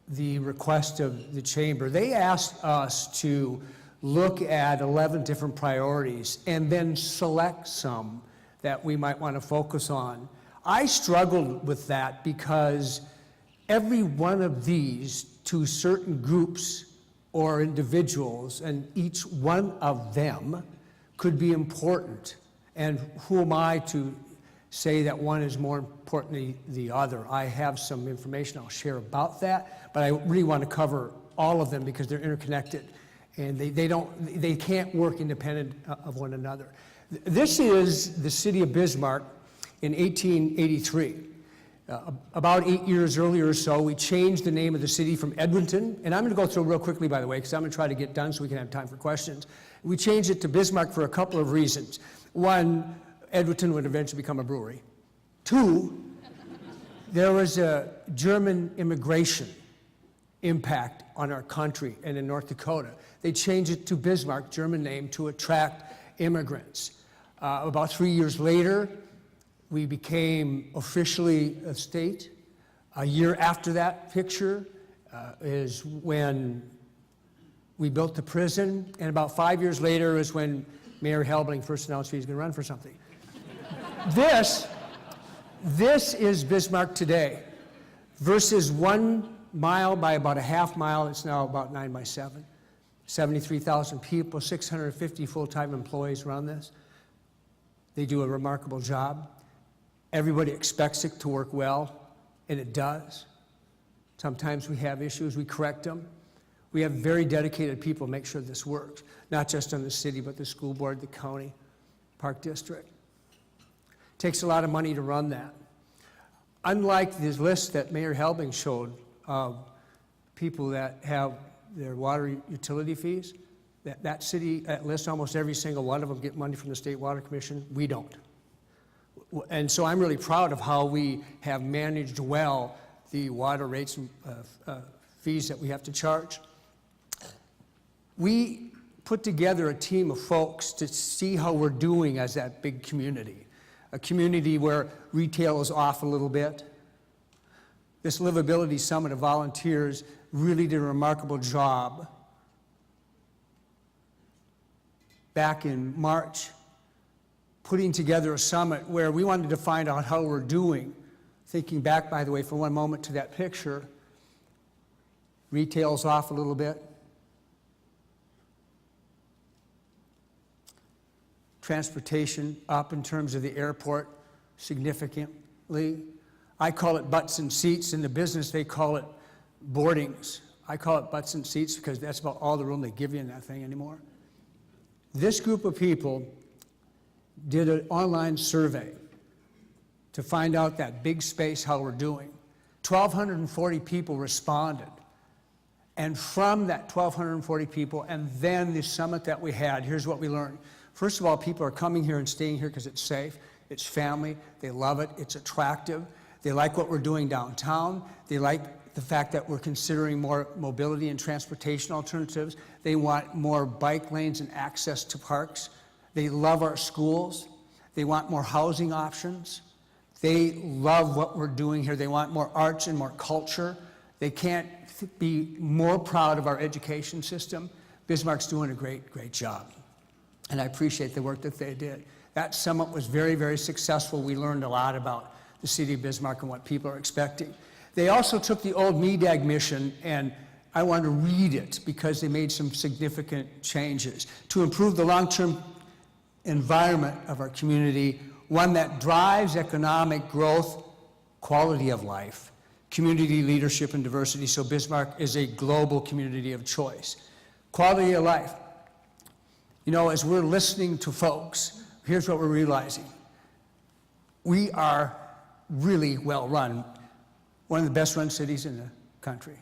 the request of the chamber, they asked us to look at 11 different priorities and then select some that we might want to focus on. I struggled with that because every one of these to certain groups or individuals, and each one of them could be important. And who am I to say that one is more important than the other? I have some information I'll share about that, but I really want to cover all of them because they're interconnected and they can't work independent of one another. This is the city of Bismarck in 1883. About 8 years earlier or so, we changed the name of the city from Edmonton, and I'm going to go through real quickly, by the way, because I'm going to try to get done so we can have time for questions. We changed it to Bismarck for a couple of reasons. One, Edmonton would eventually become a brewery. Two, there was a German immigration impact on our country and in North Dakota. They changed it to Bismarck, German name, to attract immigrants. About 3 years later, we became officially a state. A year after that picture is when we built the prison, and about 5 years later is when Mayor Helbling first announced he was going to run for something. This is Bismarck today. Versus 1 mile by about a half mile, it's now about 9 by 7. 73,000 people, 650 full-time employees run this. They do a remarkable job. Everybody expects it to work well, and it does. Sometimes we have issues, we correct them. We have very dedicated people to make sure this works, not just on the city, but the school board, the county, park district. It takes a lot of money to run that. Unlike this list that Mayor Helbling showed of people that have their water utility fees, that city, that list, almost every single one of them get money from the State Water Commission. We don't. And so I'm really proud of how we have managed well the water rates and fees that we have to charge. We put together a team of folks to see how we're doing as that big community, a community where retail is off a little bit. This Livability Summit of volunteers really did a remarkable job. Back in March, putting together a summit where we wanted to find out how we're doing. Thinking back, by the way, for one moment to that picture, retail's off a little bit. Transportation up in terms of the airport significantly. I call it butts and seats. In the business, they call it boardings. I call it butts and seats because that's about all the room they give you in that thing anymore. This group of people did an online survey to find out that big space, how we're doing. 1,240 people responded. And from that 1,240 people, and then the summit that we had, here's what we learned. First of all, people are coming here and staying here because it's safe, it's family, they love it, it's attractive, they like what we're doing downtown, they like the fact that we're considering more mobility and transportation alternatives, they want more bike lanes and access to parks, they love our schools, they want more housing options, they love what we're doing here, they want more arts and more culture, they can't be more proud of our education system. Bismarck's doing a great job. And I appreciate the work that they did. That summit was very, very successful. We learned a lot about the city of Bismarck and what people are expecting. They also took the old MEDAG mission, and I want to read it because they made some significant changes to improve the long-term environment of our community, one that drives economic growth, quality of life, community leadership, and diversity. So Bismarck is a global community of choice. Quality of life. You know, as we're listening to folks, here's what we're realizing. We are really well run. One of the best run cities in the country.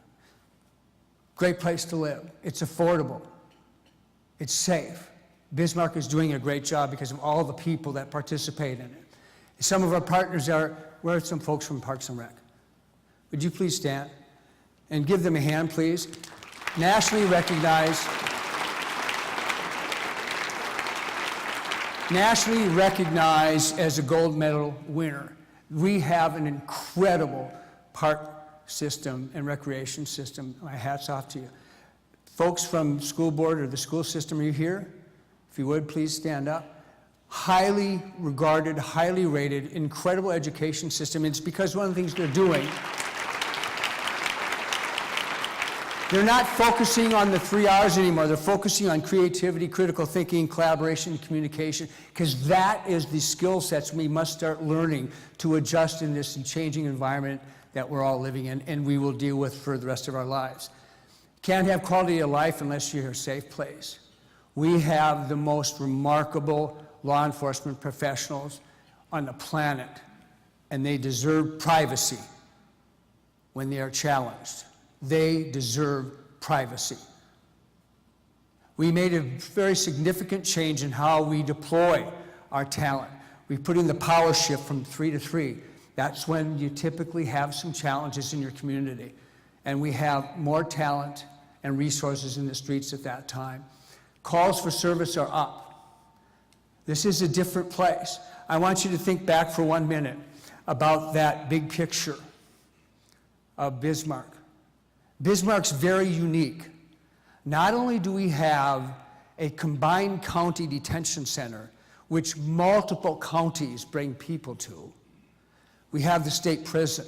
Great place to live. It's affordable. It's safe. Bismarck is doing a great job because of all the people that participate in it. Some of our partners are, where are some folks from Parks and Rec? Would you please stand and give them a hand, please? Nationally recognized as a gold medal winner. We have an incredible park system and recreation system. My hat's off to you. Folks from school board or the school system, are you here? If you would, please stand up. Highly regarded, highly rated, incredible education system. It's because one of the things they're doing, they're not focusing on the 3 R's anymore. They're focusing on creativity, critical thinking, collaboration, and communication, because that is the skill sets we must start learning to adjust in this changing environment that we're all living in and we will deal with for the rest of our lives. Can't have quality of life unless you're a safe place. We have the most remarkable law enforcement professionals on the planet, and they deserve privacy when they are challenged. They deserve privacy. We made a very significant change in how we deploy our talent. We put in the power shift from 3 to 3. That's when you typically have some challenges in your community. And we have more talent and resources in the streets at that time. Calls for service are up. This is a different place. I want you to think back for 1 minute about that big picture of Bismarck. Bismarck's very unique. Not only do we have a combined county detention center, which multiple counties bring people to, we have the state prison.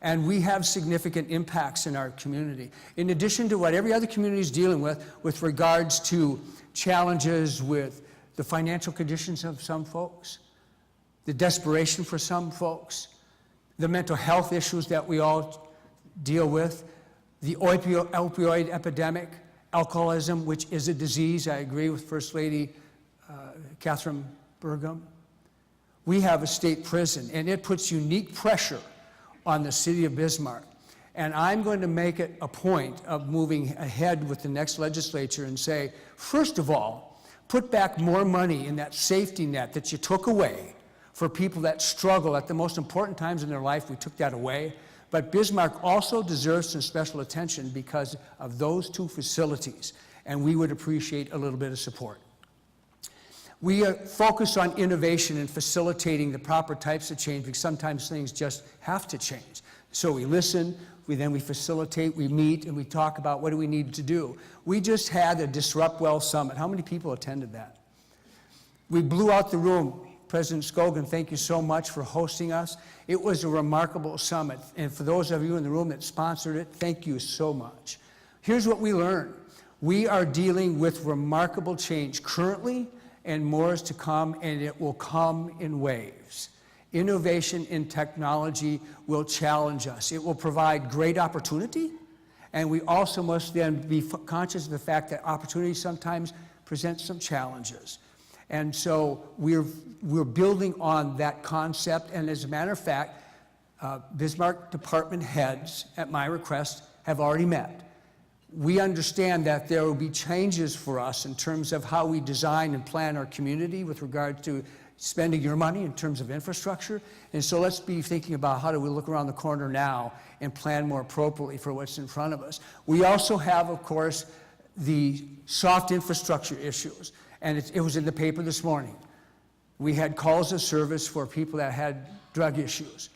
And we have significant impacts in our community. In addition to what every other community is dealing with regards to challenges with the financial conditions of some folks, the desperation for some folks, the mental health issues that we all deal with, the opioid epidemic, alcoholism, which is a disease. I agree with First Lady Catherine Burgum. We have a state prison, and it puts unique pressure on the city of Bismarck. And I'm going to make it a point of moving ahead with the next legislature and say, first of all, put back more money in that safety net that you took away for people that struggle at the most important times in their life. We took that away. But Bismarck also deserves some special attention because of those two facilities, and we would appreciate a little bit of support. We focus on innovation and facilitating the proper types of change because sometimes things just have to change. So we listen, then we facilitate, we meet, and we talk about what do we need to do. We just had a Disrupt Well Summit. How many people attended that? We blew out the room. President Scogan, thank you so much for hosting us. It was a remarkable summit. And for those of you in the room that sponsored it, thank you so much. Here's what we learned. We are dealing with remarkable change currently, and more is to come, and it will come in waves. Innovation in technology will challenge us. It will provide great opportunity, and we also must then be conscious of the fact that opportunity sometimes presents some challenges. And so we're building on that concept, and as a matter of fact, Bismarck department heads, at my request, have already met. We understand that there will be changes for us in terms of how we design and plan our community with regard to spending your money in terms of infrastructure. And so let's be thinking about how do we look around the corner now and plan more appropriately for what's in front of us. We also have, of course, the soft infrastructure issues. And it was in the paper this morning. We had calls of service for people that had drug issues.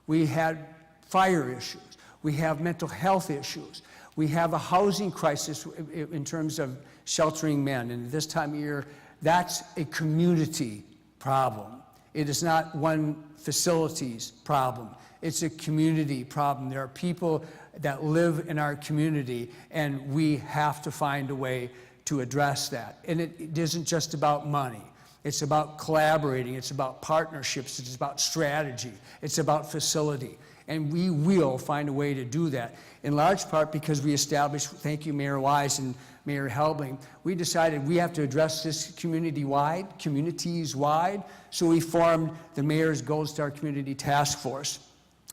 We had fire issues. We have mental health issues. We have a housing crisis in terms of sheltering men. And this time of year, that's a community problem. It is not one facility's problem. It's a community problem. There are people that live in our community, and we have to find a way to address that. And it isn't just about money. It's about collaborating. It's about partnerships. It's about strategy. It's about facility. And we will find a way to do that, in large part because we established, thank you, Mayor Wise and Mayor Helbling, we decided we have to address this communities-wide, so we formed the Mayor's Gold Star Community Task Force.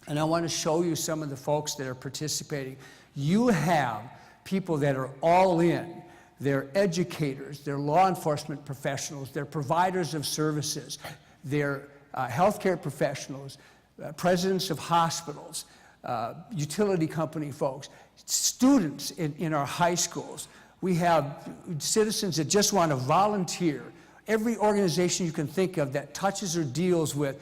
And I want to show you some of the folks that are participating. You have people that are all in. They're educators, they're law enforcement professionals, they're providers of services, they're healthcare professionals, presidents of hospitals, utility company folks, students in our high schools. We have citizens that just want to volunteer. Every organization you can think of that touches or deals with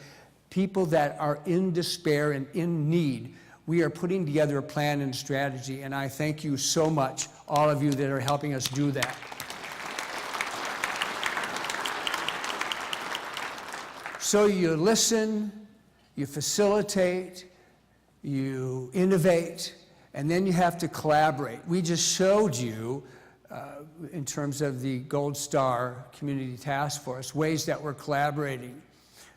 people that are in despair and in need. We are putting together a plan and strategy, and I thank you so much, all of you that are helping us do that. So you listen, you facilitate, you innovate, and then you have to collaborate. We just showed you, in terms of the Gold Star Community Task Force, ways that we're collaborating.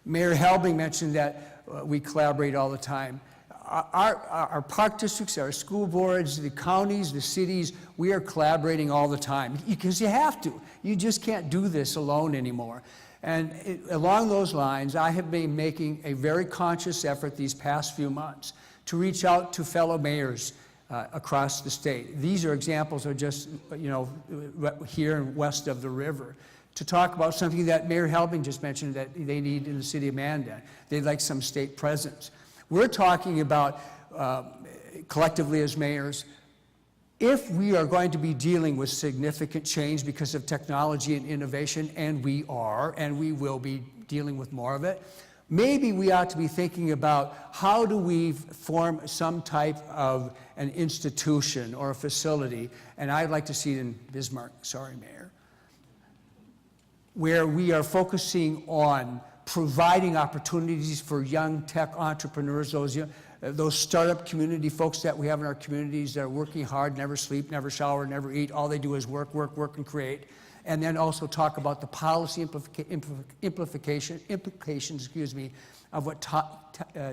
Mayor Helbing mentioned that we collaborate all the time. Our park districts, our school boards, the counties, the cities, we are collaborating all the time because you have to. You just can't do this alone anymore. And along those lines, I have been making a very conscious effort these past few months to reach out to fellow mayors across the state. These are examples of just, here and west of the river, to talk about something that Mayor Helbing just mentioned that they need in the city of Mandan. They'd like some state presence. We're talking about, collectively as mayors, if we are going to be dealing with significant change because of technology and innovation, and we are, and we will be dealing with more of it, maybe we ought to be thinking about how do we form some type of an institution or a facility, and I'd like to see it in Bismarck, sorry, Mayor, where we are focusing on providing opportunities for young tech entrepreneurs, those startup community folks that we have in our communities that are working hard, never sleep, never shower, never eat. All they do is work, work, work, and create. And then also talk about the policy implications, of what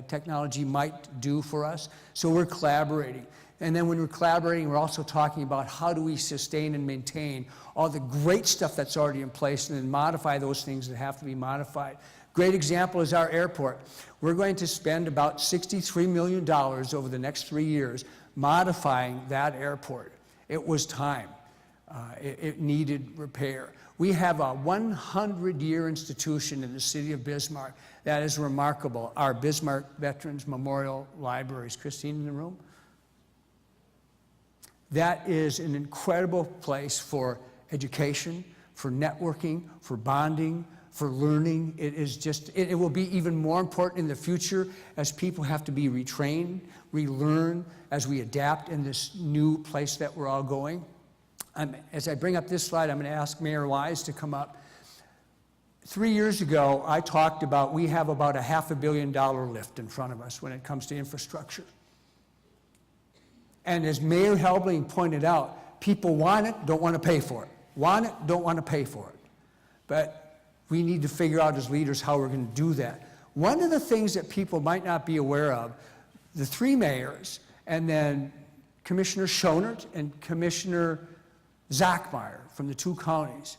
technology might do for us. So we're collaborating. And then when we're collaborating, we're also talking about how do we sustain and maintain all the great stuff that's already in place and then modify those things that have to be modified. Great example is our airport. We're going to spend about $63 million over the next 3 years modifying that airport. It was time. It needed repair. We have a 100-year institution in the city of Bismarck that is remarkable. Our Bismarck Veterans Memorial Library. Is Christine in the room? That is an incredible place for education, for networking, for bonding, for learning. It will be even more important in the future as people have to be retrained, relearn, as we adapt in this new place that we're all going. As I bring up this slide, I'm going to ask Mayor Wise to come up. 3 years ago, I talked about we have about a $500 million lift in front of us when it comes to infrastructure. And as Mayor Helbling pointed out, people want it, don't want to pay for it. Want it, don't want to pay for it. But we need to figure out as leaders how we're going to do that. One of the things that people might not be aware of, the 3 mayors, and then Commissioner Schonert and Commissioner Zachmeyer from the 2 counties,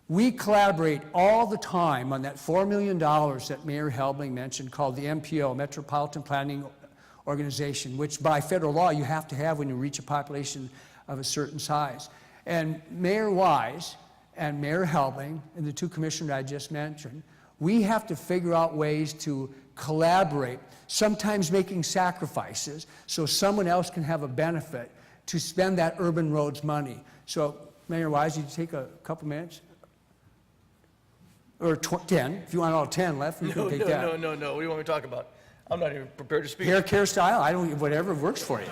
we collaborate all the time on that $4 million that Mayor Helbling mentioned called the MPO, Metropolitan Planning Organization, which by federal law you have to have when you reach a population of a certain size. And Mayor Wise and Mayor Helbling and the 2 commissioners I just mentioned, we have to figure out ways to collaborate, sometimes making sacrifices so someone else can have a benefit to spend that urban roads money. So Mayor Wise, you take a couple minutes? Or 10, if you want all 10 left, you can take that. No. What do you want me to talk about? I'm not even prepared to speak. Hair care style, I don't, whatever works for you.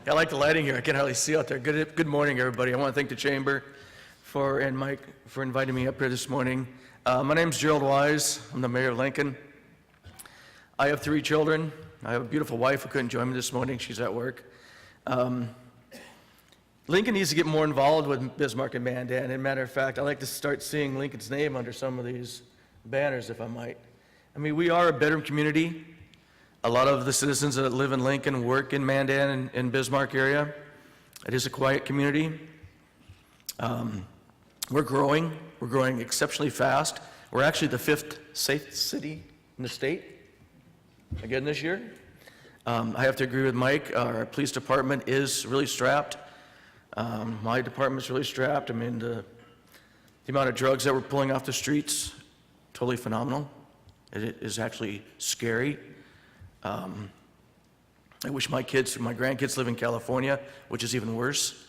I like the lighting here. I can hardly see out there. Good morning, everybody. I want to thank the Chamber and Mike for inviting me up here this morning. My name's Gerald Wise. I'm the Mayor of Lincoln. I have 3 children. I have a beautiful wife who couldn't join me this morning. She's at work. Lincoln needs to get more involved with Bismarck and Mandan. As a matter of fact, I'd like to start seeing Lincoln's name under some of these banners, if I might. I mean, we are a bedroom community. A lot of the citizens that live in Lincoln work in Mandan and Bismarck area. It is a quiet community. We're growing exceptionally fast. We're actually the 5th safe city in the state again this year. I have to agree with Mike. Our police department is really strapped. My department's really strapped. I mean, the amount of drugs that we're pulling off the streets, totally phenomenal. It is actually scary. I wish my grandkids live in California, which is even worse.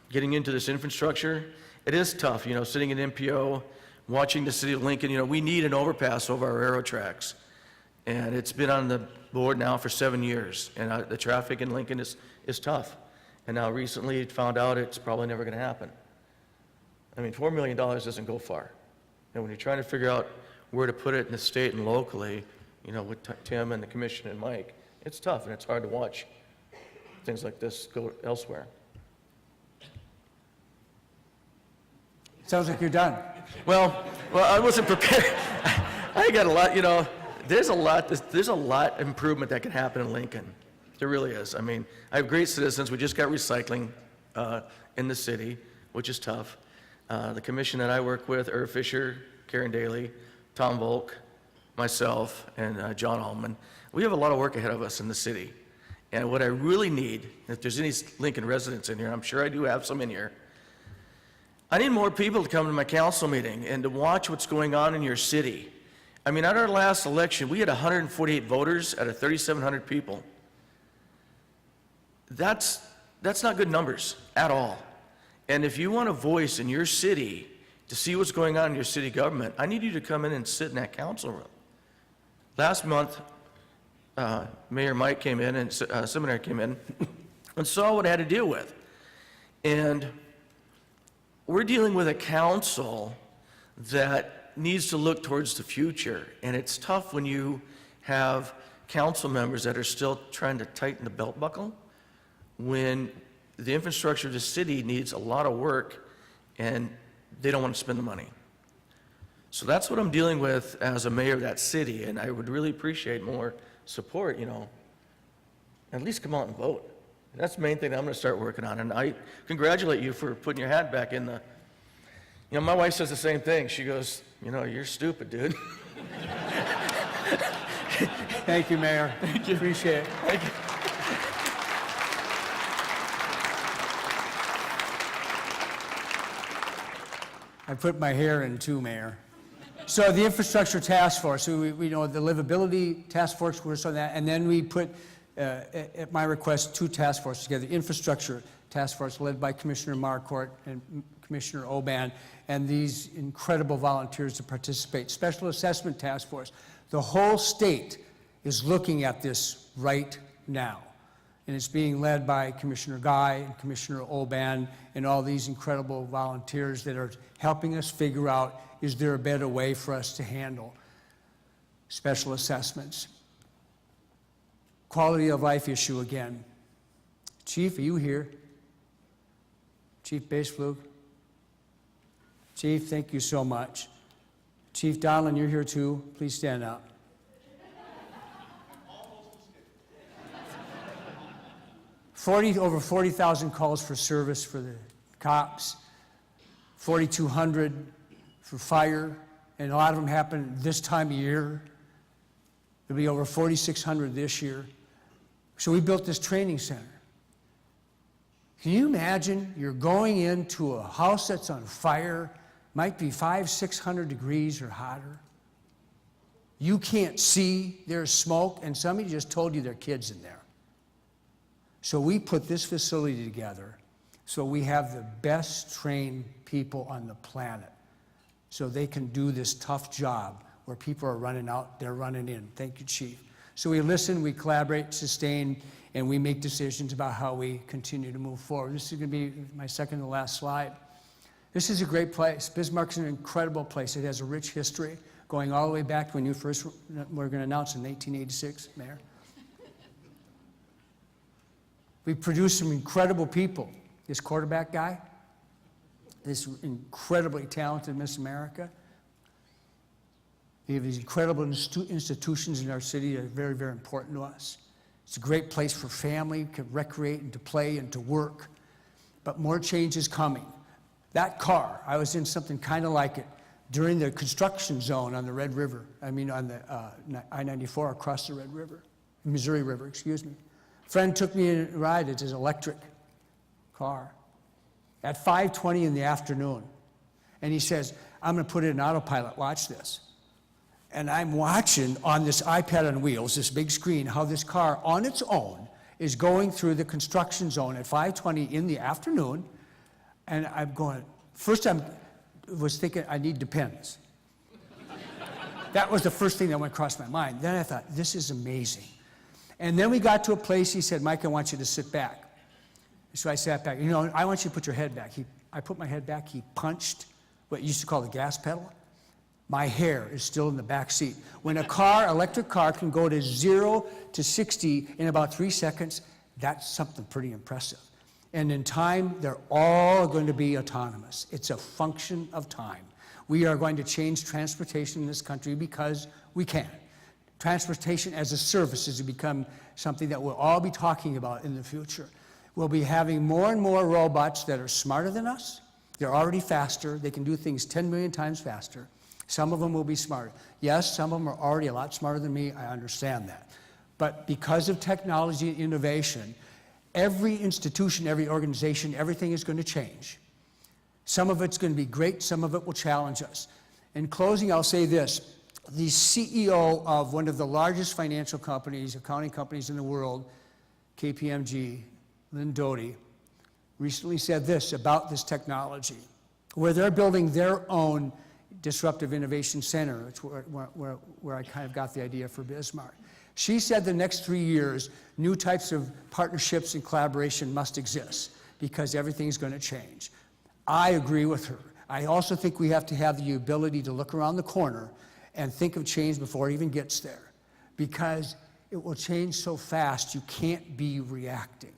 Getting into this infrastructure, it is tough, sitting in MPO, watching the city of Lincoln, we need an overpass over our railroad tracks. And it's been on the board now for 7 years, and the traffic in Lincoln is tough. And now recently found out it's probably never going to happen. I mean, $4 million doesn't go far. And when you're trying to figure out where to put it in the state and locally, with Tim and the commission and Mike, it's tough and it's hard to watch things like this go elsewhere. Sounds like you're done. Well, I wasn't prepared. I got a lot, there's a lot of improvement that can happen in Lincoln. There really is. I mean, I have great citizens. We just got recycling in the city, which is tough. The commission that I work with, Irv Fisher, Karen Daly, Tom Volk, myself, and John Allman, we have a lot of work ahead of us in the city. And what I really need, if there's any Lincoln residents in here, I'm sure I do have some in here, I need more people to come to my council meeting and to watch what's going on in your city. I mean, at our last election, we had 148 voters out of 3,700 people. That's not good numbers at all. And if you want a voice in your city to see what's going on in your city government, I need you to come in and sit in that council room. Last month, Mayor Mike came in and Seminary came in and saw what I had to deal with. And we're dealing with a council that needs to look towards the future. And it's tough when you have council members that are still trying to tighten the belt buckle, when the infrastructure of the city needs a lot of work and they don't want to spend the money. So that's what I'm dealing with as a mayor of that city, and I would really appreciate more support, At least come out and vote. That's the main thing that I'm going to start working on, and I congratulate you for putting your hat back in the... my wife says the same thing. She goes, you're stupid, dude. Thank you, Mayor. Thank you. Appreciate it. Thank you. I put my hair in too, Mayor. So the infrastructure task force, we know the livability task force works on that, and then we put, at my request, 2 task forces together. The infrastructure task force led by Commissioner Marquardt and Commissioner Oban, and these incredible volunteers to participate. Special assessment task force. The whole state is looking at this right now. And it's being led by Commissioner Guy and Commissioner Oban and all these incredible volunteers that are helping us figure out, is there a better way for us to handle special assessments? Quality of life issue again. Chief, are you here? Chief Baseflug? Chief, thank you so much. Chief Donlin, you're here too. Please stand up. Over 40,000 calls for service for the cops, 4,200 for fire, and a lot of them happen this time of year. There'll be over 4,600 this year. So we built this training center. Can you imagine you're going into a house that's on fire, might be 500-600 degrees or hotter. You can't see, there's smoke, and somebody just told you there are kids in there. So we put this facility together so we have the best trained people on the planet so they can do this tough job where people are running out, they're running in. Thank you, Chief. So we listen, we collaborate, sustain, and we make decisions about how we continue to move forward. This is going to be my second to last slide. This is a great place. Bismarck's an incredible place. It has a rich history going all the way back to when you first were going to announce in 1886, Mayor. We produced some incredible people. This quarterback guy, this incredibly talented Miss America. We have these incredible institutions in our city that are very, very important to us. It's a great place for family to recreate and to play and to work. But more change is coming. That car, I was in something kind of like it during the construction zone on the Red River. I mean, on the I-94 across the Red River, Missouri River, excuse me. A friend took me in a ride. It's his electric car at 5:20 in the afternoon. And he says, I'm going to put it in autopilot. Watch this. And I'm watching on this iPad on wheels, this big screen, how this car on its own is going through the construction zone at 5:20 in the afternoon. And I'm going, first I was thinking, I need Depends. That was the first thing that went across my mind. Then I thought, this is amazing. And then we got to a place, he said, Mike, I want you to sit back. So I sat back. You know, I want you to put your head back. I put my head back. He punched what you used to call the gas pedal. My hair is still in the back seat. When a car, electric car, can go to 0 to 60 in about 3 seconds, that's something pretty impressive. And in time, they're all going to be autonomous. It's a function of time. We are going to change transportation in this country because we can. Transportation as a service has become something that we'll all be talking about in the future. We'll be having more and more robots that are smarter than us. They're already faster. They can do things 10 million times faster. Some of them will be smarter. Yes, some of them are already a lot smarter than me. I understand that. But because of technology and innovation, every institution, every organization, everything is going to change. Some of it's going to be great. Some of it will challenge us. In closing, I'll say this. The CEO of one of the largest financial companies, accounting companies in the world, KPMG, Lynn Doty, recently said this about this technology, where they're building their own disruptive innovation center. It's where I kind of got the idea for Bismarck. She said the next 3 years, new types of partnerships and collaboration must exist because everything's going to change. I agree with her. I also think we have to have the ability to look around the corner and think of change before it even gets there, because it will change so fast you can't be reacting.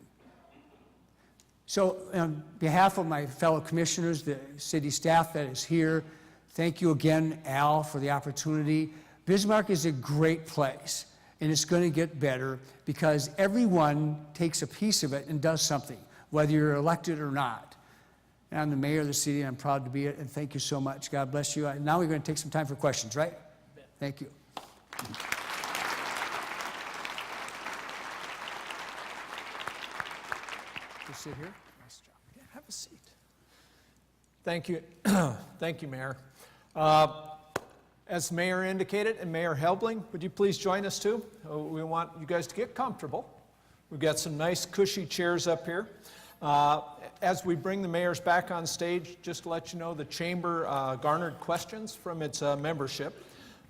So on behalf of my fellow commissioners, the city staff that is here, thank you again, Al, for the opportunity. Bismarck is a great place, and it's going to get better because everyone takes a piece of it and does something, whether you're elected or not. And I'm the mayor of the city, and I'm proud to be it, and thank you so much. God bless you. Now we're going to take some time for questions, right? Thank you. Just sit here. Nice job. Yeah, have a seat. Thank you. Thank you, Mayor. As Mayor indicated, and Mayor Helbling, would you please join us too? We want you guys to get comfortable. We've got some nice cushy chairs up here. As we bring the mayors back on stage, just to let you know, the chamber garnered questions from its membership.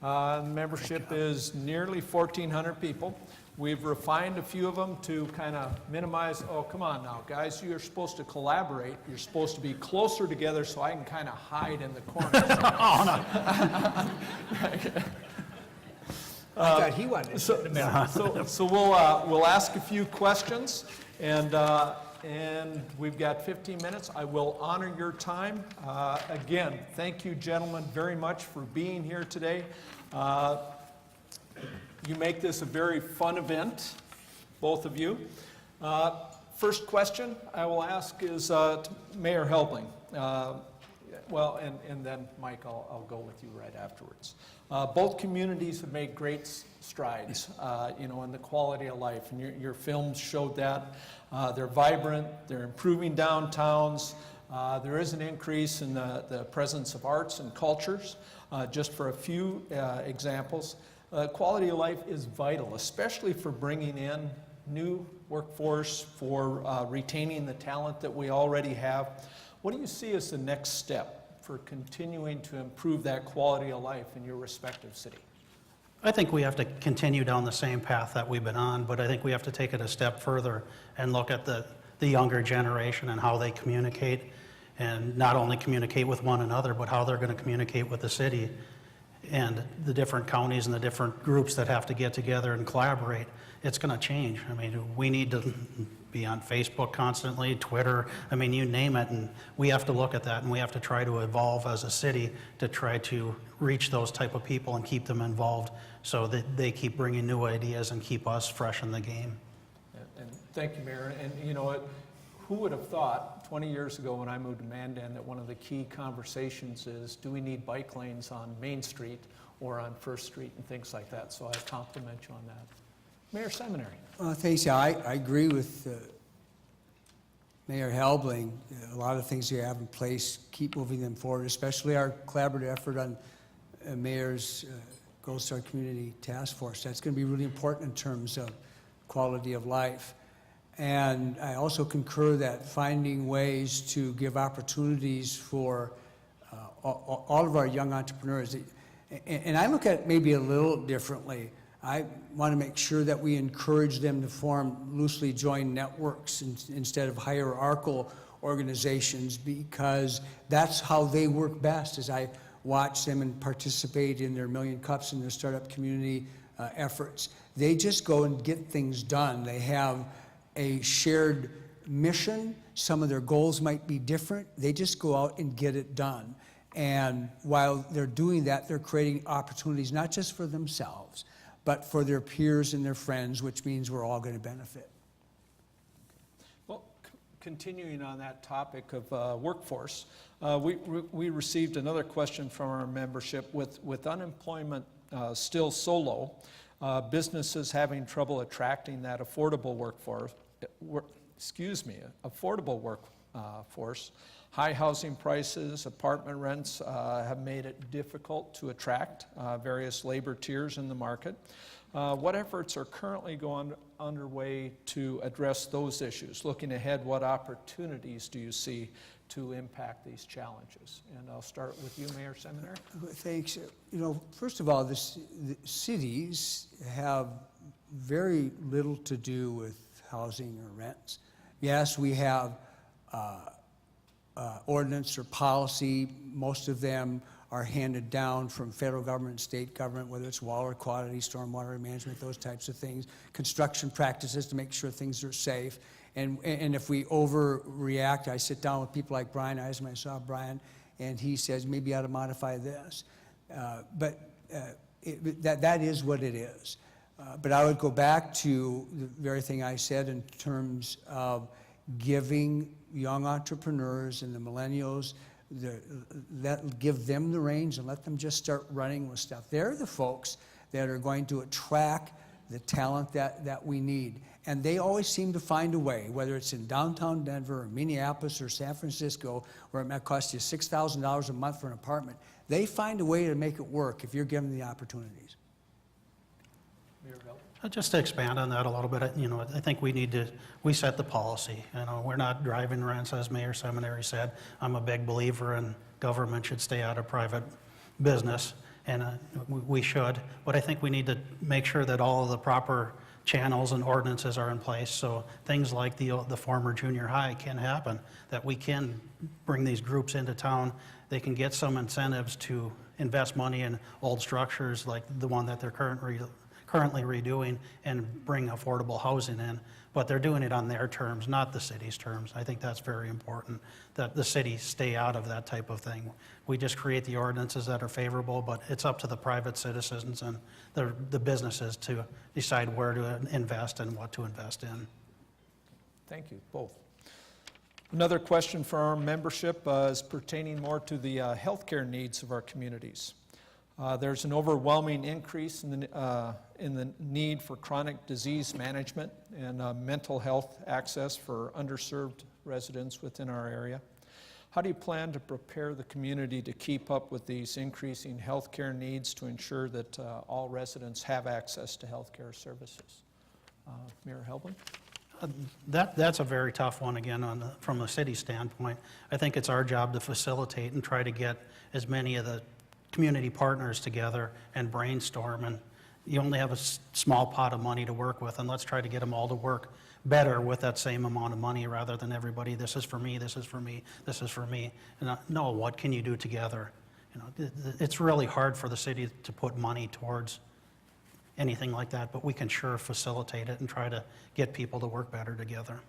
Membership is nearly 1,400 people. We've refined a few of them to kind of minimize, oh, come on now, guys, you're supposed to collaborate. You're supposed to be closer together so I can kind of hide in the corner. Oh, no. I thought he wanted to sit in the middle. So we'll ask a few questions, and we've got 15 minutes. I will honor your time. Again, thank you, gentlemen, very much for being here today. You make this a very fun event, both of you. First question I will ask is to Mayor Helbling. Well, and then Mike, I'll go with you right afterwards. Both communities have made great strides, in the quality of life, and your films showed that. They're vibrant, they're improving downtowns. There is an increase in the presence of arts and cultures, just for a few examples. Quality of life is vital, especially for bringing in new workforce, for retaining the talent that we already have. What do you see as the next step for continuing to improve that quality of life in your respective city? I think we have to continue down the same path that we've been on, but I think we have to take it a step further and look at the younger generation and how they communicate, and not only communicate with one another, but how they're going to communicate with the city and the different counties and the different groups that have to get together and collaborate. It's going to change. I mean, we need to be on Facebook constantly, Twitter, I mean, you name it, and we have to look at that, and we have to try to evolve as a city to try to reach those type of people and keep them involved so that they keep bringing new ideas and keep us fresh in the game. And thank you, Mayor. And you know what? Who would have thought 20 years ago when I moved to Mandan that one of the key conversations is, do we need bike lanes on Main Street or on First Street and things like that? So I compliment you on that. Mayor Seminary. Thanks. Yeah, I agree with Mayor Helbling. A lot of things you have in place, keep moving them forward, especially our collaborative effort on Mayor's Gold Star Community Task Force. That's going to be really important in terms of quality of life. And I also concur that finding ways to give opportunities for all of our young entrepreneurs. And I look at it maybe a little differently. I want to make sure that we encourage them to form loosely joined networks instead of hierarchical organizations, because that's how they work best. As I watch them and participate in their Million Cups and their startup community efforts, they just go and get things done. They have a shared mission. Some of their goals might be different. They just go out and get it done. And while they're doing that, they're creating opportunities not just for themselves, but for their peers and their friends, which means we're all going to benefit. Well, continuing on that topic of workforce, we received another question from our membership. With unemployment still so low, businesses having trouble attracting that affordable workforce, high housing prices, apartment rents have made it difficult to attract various labor tiers in the market. What efforts are currently going underway to address those issues? Looking ahead, what opportunities do you see to impact these challenges? And I'll start with you, Mayor Seminary. Thanks. You know, first of all, the cities have very little to do with housing or rents. Yes, we have ordinance or policy. Most of them are handed down from federal government, state government, whether it's water quality, stormwater management, those types of things, construction practices to make sure things are safe. And if we overreact, I sit down with people like Brian Eisman. I saw Brian, and he says, maybe you ought to modify this. That is what it is. But I would go back to the very thing I said in terms of giving young entrepreneurs and the millennials, give them the reins and let them just start running with stuff. They're the folks that are going to attract the talent that we need. And they always seem to find a way, whether it's in downtown Denver or Minneapolis or San Francisco, where it might cost you $6,000 a month for an apartment. They find a way to make it work if you're given the opportunities. Just to expand on that a little bit, you know, I think we set the policy. You know, we're not driving rents, as Mayor Seminary said. I'm a big believer in government should stay out of private business, and we should. But I think we need to make sure that all of the proper channels and ordinances are in place, so things like the former junior high can happen, that we can bring these groups into town. They can get some incentives to invest money in old structures like the one that they're currently redoing and bring affordable housing in, but they're doing it on their terms, not the city's terms. I think that's very important, that the city stay out of that type of thing. We just create the ordinances that are favorable, but it's up to the private citizens and the businesses to decide where to invest and what to invest in. Thank you, both. Another question for our membership is pertaining more to the healthcare needs of our communities. There's an overwhelming increase in the need for chronic disease management and mental health access for underserved residents within our area. How do you plan to prepare the community to keep up with these increasing healthcare needs to ensure that all residents have access to healthcare services? Mayor Helbling? That's a very tough one, again, from the city standpoint. I think it's our job to facilitate and try to get as many of the community partners together and brainstorm, and you only have a small pot of money to work with, and let's try to get them all to work better with that same amount of money rather than everybody, this is for me, this is for me, this is for me. And no, what can you do together? You know, it's really hard for the city to put money towards anything like that, but we can sure facilitate it and try to get people to work better together.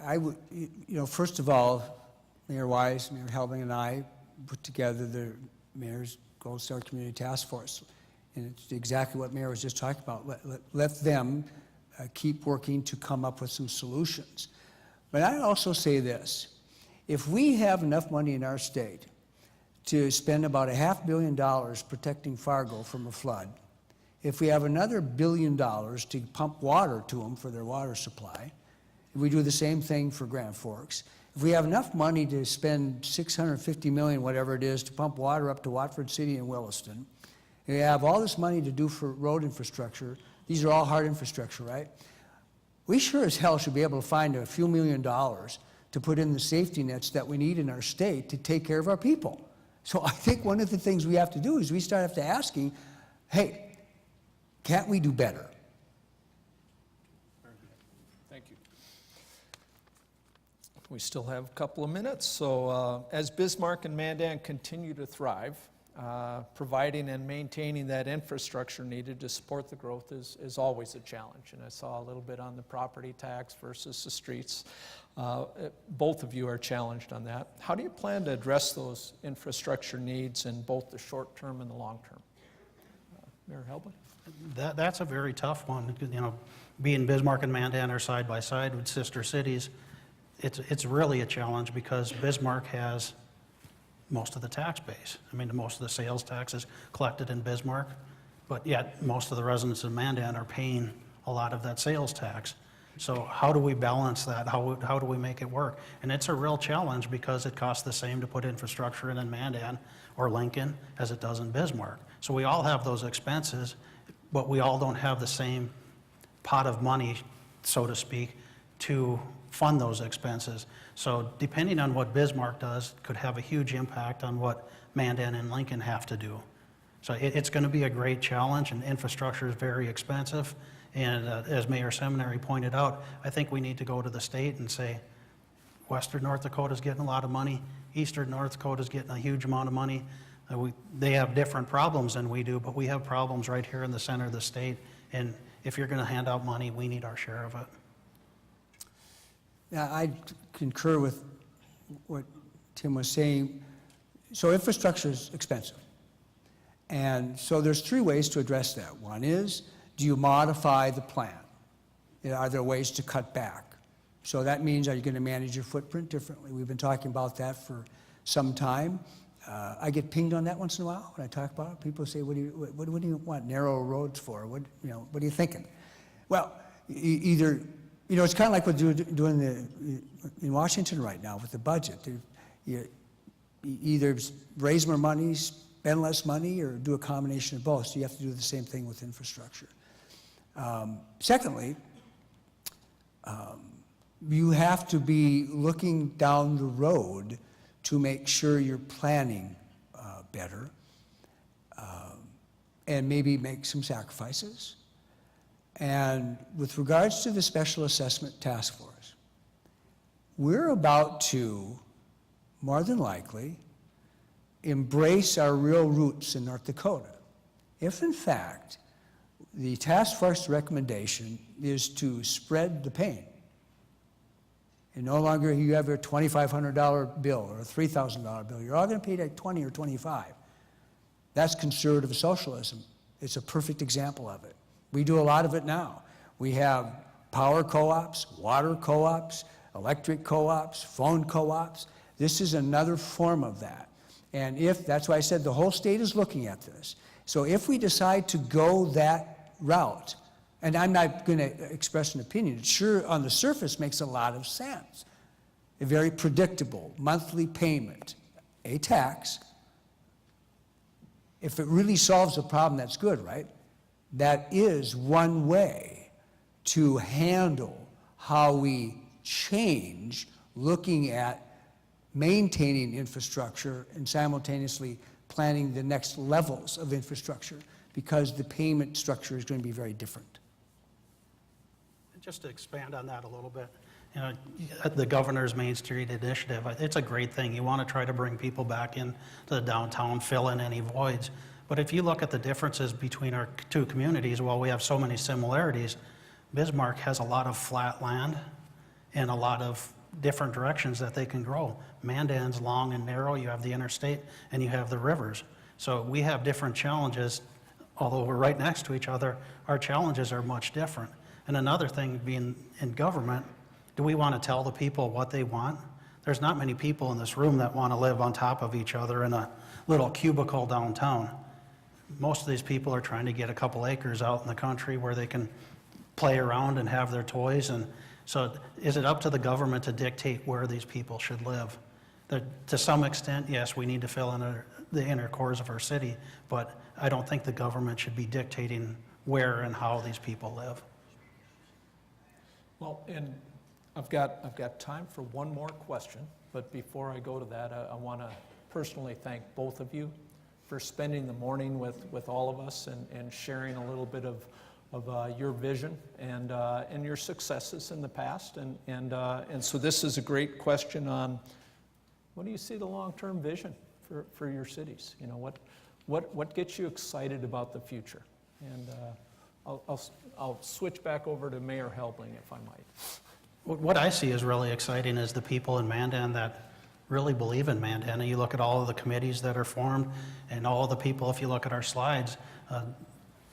I would, first of all, Mayor Wise, Mayor Helbing, and I put together the Mayor's Gold Star Community Task Force. And it's exactly what Mayor was just talking about. Let them keep working to come up with some solutions. But I'd also say this. If we have enough money in our state to spend about $500 million protecting Fargo from a flood, if we have another $1 billion to pump water to them for their water supply, if we do the same thing for Grand Forks, if we have enough money to spend $650 million, whatever it is, to pump water up to Watford City and Williston, and we have all this money to do for road infrastructure, these are all hard infrastructure, right? We sure as hell should be able to find a few $1 million to put in the safety nets that we need in our state to take care of our people. So I think one of the things we have to do is we start after asking, hey, can't we do better? Thank you. We still have a couple of minutes, so as Bismarck and Mandan continue to thrive, providing and maintaining that infrastructure needed to support the growth is always a challenge. And I saw a little bit on the property tax versus the streets. Both of you are challenged on that. How do you plan to address those infrastructure needs in both the short term and the long term? Mayor Helbling? That's a very tough one. You know, being Bismarck and Mandan are side by side with sister cities, it's really a challenge because Bismarck has most of the tax base. I mean, most of the sales tax is collected in Bismarck, but yet most of the residents of Mandan are paying a lot of that sales tax. So how do we balance that? How do we make it work? And it's a real challenge because it costs the same to put infrastructure in Mandan or Lincoln as it does in Bismarck. So we all have those expenses, but we all don't have the same pot of money, so to speak, to fund those expenses. So depending on what Bismarck does could have a huge impact on what Mandan and Lincoln have to do. So it's going to be a great challenge, and infrastructure is very expensive. And as Mayor Seminary pointed out, I think we need to go to the state and say, Western North Dakota is getting a lot of money, Eastern North Dakota is getting a huge amount of money. They have different problems than we do, but we have problems right here in the center of the state. And if you're going to hand out money, we need our share of it. Now, I concur with what Tim was saying. So infrastructure is expensive. And so there's three ways to address that. One is, do you modify the plan? Are there ways to cut back? So that means, are you going to manage your footprint differently? We've been talking about that for some time. I get pinged on that once in a while when I talk about it. People say, what do you want narrow roads for? What are you thinking? Well, either, it's kind of like what we're doing in Washington right now with the budget. You either raise more money, spend less money, or do a combination of both. So you have to do the same thing with infrastructure. Secondly, you have to be looking down the road to make sure you're planning better and maybe make some sacrifices. And with regards to the Special Assessment Task Force, we're about to, more than likely, embrace our real roots in North Dakota. If in fact, the task force recommendation is to spread the pain, and no longer you have a $2,500 bill or a $3,000 bill, you're all gonna pay like 20 or 25. That's conservative socialism. It's a perfect example of it. We do a lot of it now. We have power co-ops, water co-ops, electric co-ops, phone co-ops. This is another form of that. And that's why I said the whole state is looking at this. So if we decide to go that route, and I'm not going to express an opinion, it sure on the surface makes a lot of sense. A very predictable monthly payment, a tax. If it really solves the problem, that's good, right? That is one way to handle how we change looking at maintaining infrastructure and simultaneously planning the next levels of infrastructure, because the payment structure is going to be very different. Just to expand on that a little bit, you know, the Governor's Main Street Initiative, it's a great thing. You want to try to bring people back into the downtown, fill in any voids. But if you look at the differences between our two communities, while we have so many similarities, Bismarck has a lot of flat land and a lot of different directions that they can grow. Mandan's long and narrow, you have the interstate, and you have the rivers. So we have different challenges. Although we're right next to each other, our challenges are much different. And another thing, being in government, do we want to tell the people what they want? There's not many people in this room that want to live on top of each other in a little cubicle downtown. Most of these people are trying to get a couple acres out in the country where they can play around and have their toys. And so is it up to the government to dictate where these people should live? To some extent, yes, we need to fill in the inner cores of our city, but I don't think the government should be dictating where and how these people live. Well, and I've got time for one more question, but before I go to that, I want to personally thank both of you for spending the morning with all of us and sharing a little bit of your vision and your successes in the past. And so this is a great question on what do you see the long-term vision for your cities? You know, what gets you excited about the future? And I'll switch back over to Mayor Helbling, if I might. What I see is really exciting is the people in Mandan that really believe in Mandan. And you look at all of the committees that are formed and all of the people, if you look at our slides,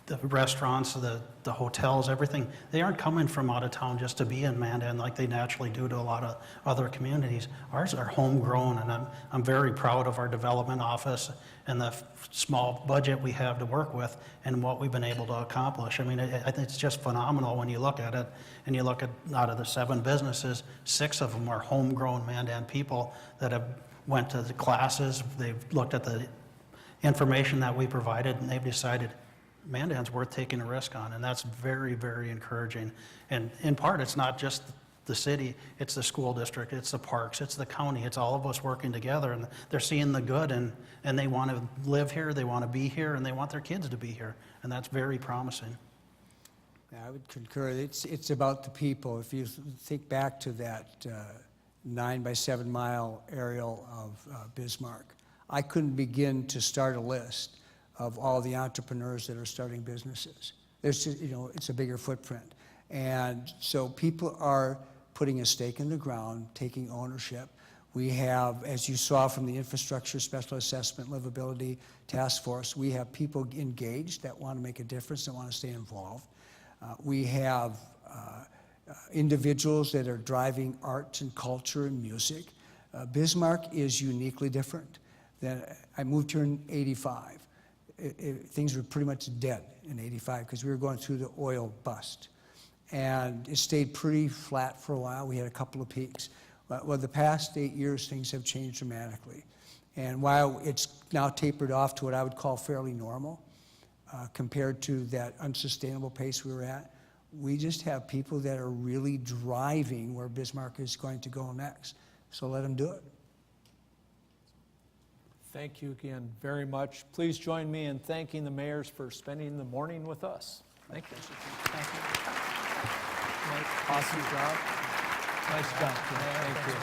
the restaurants, the hotels, everything, they aren't coming from out of town just to be in Mandan like they naturally do to a lot of other communities. Ours are homegrown, and I'm very proud of our development office and the small budget we have to work with and what we've been able to accomplish. I mean, I think it's just phenomenal when you look at it, and you look at out of the 7 businesses, 6 of them are homegrown Mandan people that have went to the classes, they've looked at the information that we provided, and they've decided Mandan's worth taking a risk on, and that's very, very encouraging. And in part, it's not just the city, it's the school district, it's the parks, it's the county, it's all of us working together, and they're seeing the good, and they want to live here, they want to be here, and they want their kids to be here, and that's very promising. Yeah, I would concur. It's about the people. If you think back to that 9 by 7 mile aerial of Bismarck, I couldn't begin to start a list of all the entrepreneurs that are starting businesses. There's just, you know, it's a bigger footprint. And so people are putting a stake in the ground, taking ownership. We have, as you saw from the Infrastructure Special Assessment Livability Task Force, we have people engaged that want to make a difference, that want to stay involved. We have individuals that are driving arts and culture and music. Bismarck is uniquely different. I moved here in '85. Things were pretty much dead in '85 because we were going through the oil bust. And it stayed pretty flat for a while. We had a couple of peaks. Well, the past 8 years, things have changed dramatically. And while it's now tapered off to what I would call fairly normal, compared to that unsustainable pace we were at, we just have people that are really driving where Bismarck is going to go next. So let them do it. Thank you again very much. Please join me in thanking the mayors for spending the morning with us. Thank you. Thank you. Awesome job. Nice job. Thank you.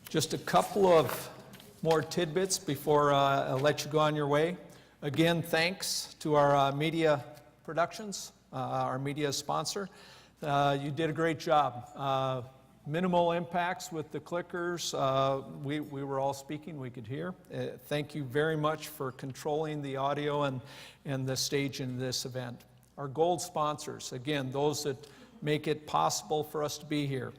Just a couple of more tidbits before I let you go on your way. Again, thanks to our media productions, our media sponsor. You did a great job. Minimal impacts with the clickers. We were all speaking, we could hear. Thank you very much for controlling the audio and the stage in this event. Our gold sponsors, again, those that make it possible for us to be here.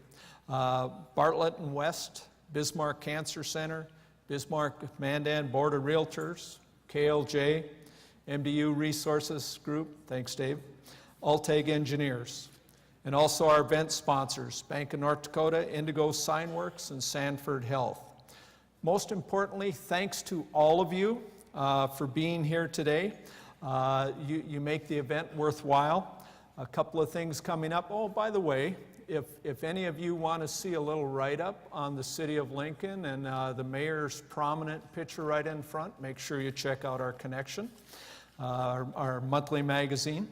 Bartlett and West, Bismarck Cancer Center, Bismarck-Mandan Board of Realtors, KLJ, MDU Resources Group, thanks Dave, Alteg Engineers, and also our event sponsors, Bank of North Dakota, Indigo Sign Works, and Sanford Health. Most importantly, thanks to all of you for being here today. You make the event worthwhile. A couple of things coming up. Oh, by the way, if any of you want to see a little write-up on the city of Lincoln and the mayor's prominent picture right in front, make sure you check out our Connection, our monthly magazine.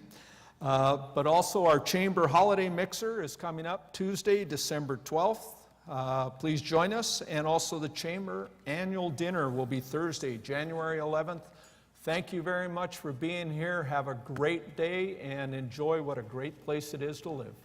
But also our Chamber Holiday Mixer is coming up Tuesday, December 12th. Please join us. And also the Chamber Annual Dinner will be Thursday, January 11th. Thank you very much for being here. Have a great day and enjoy what a great place it is to live.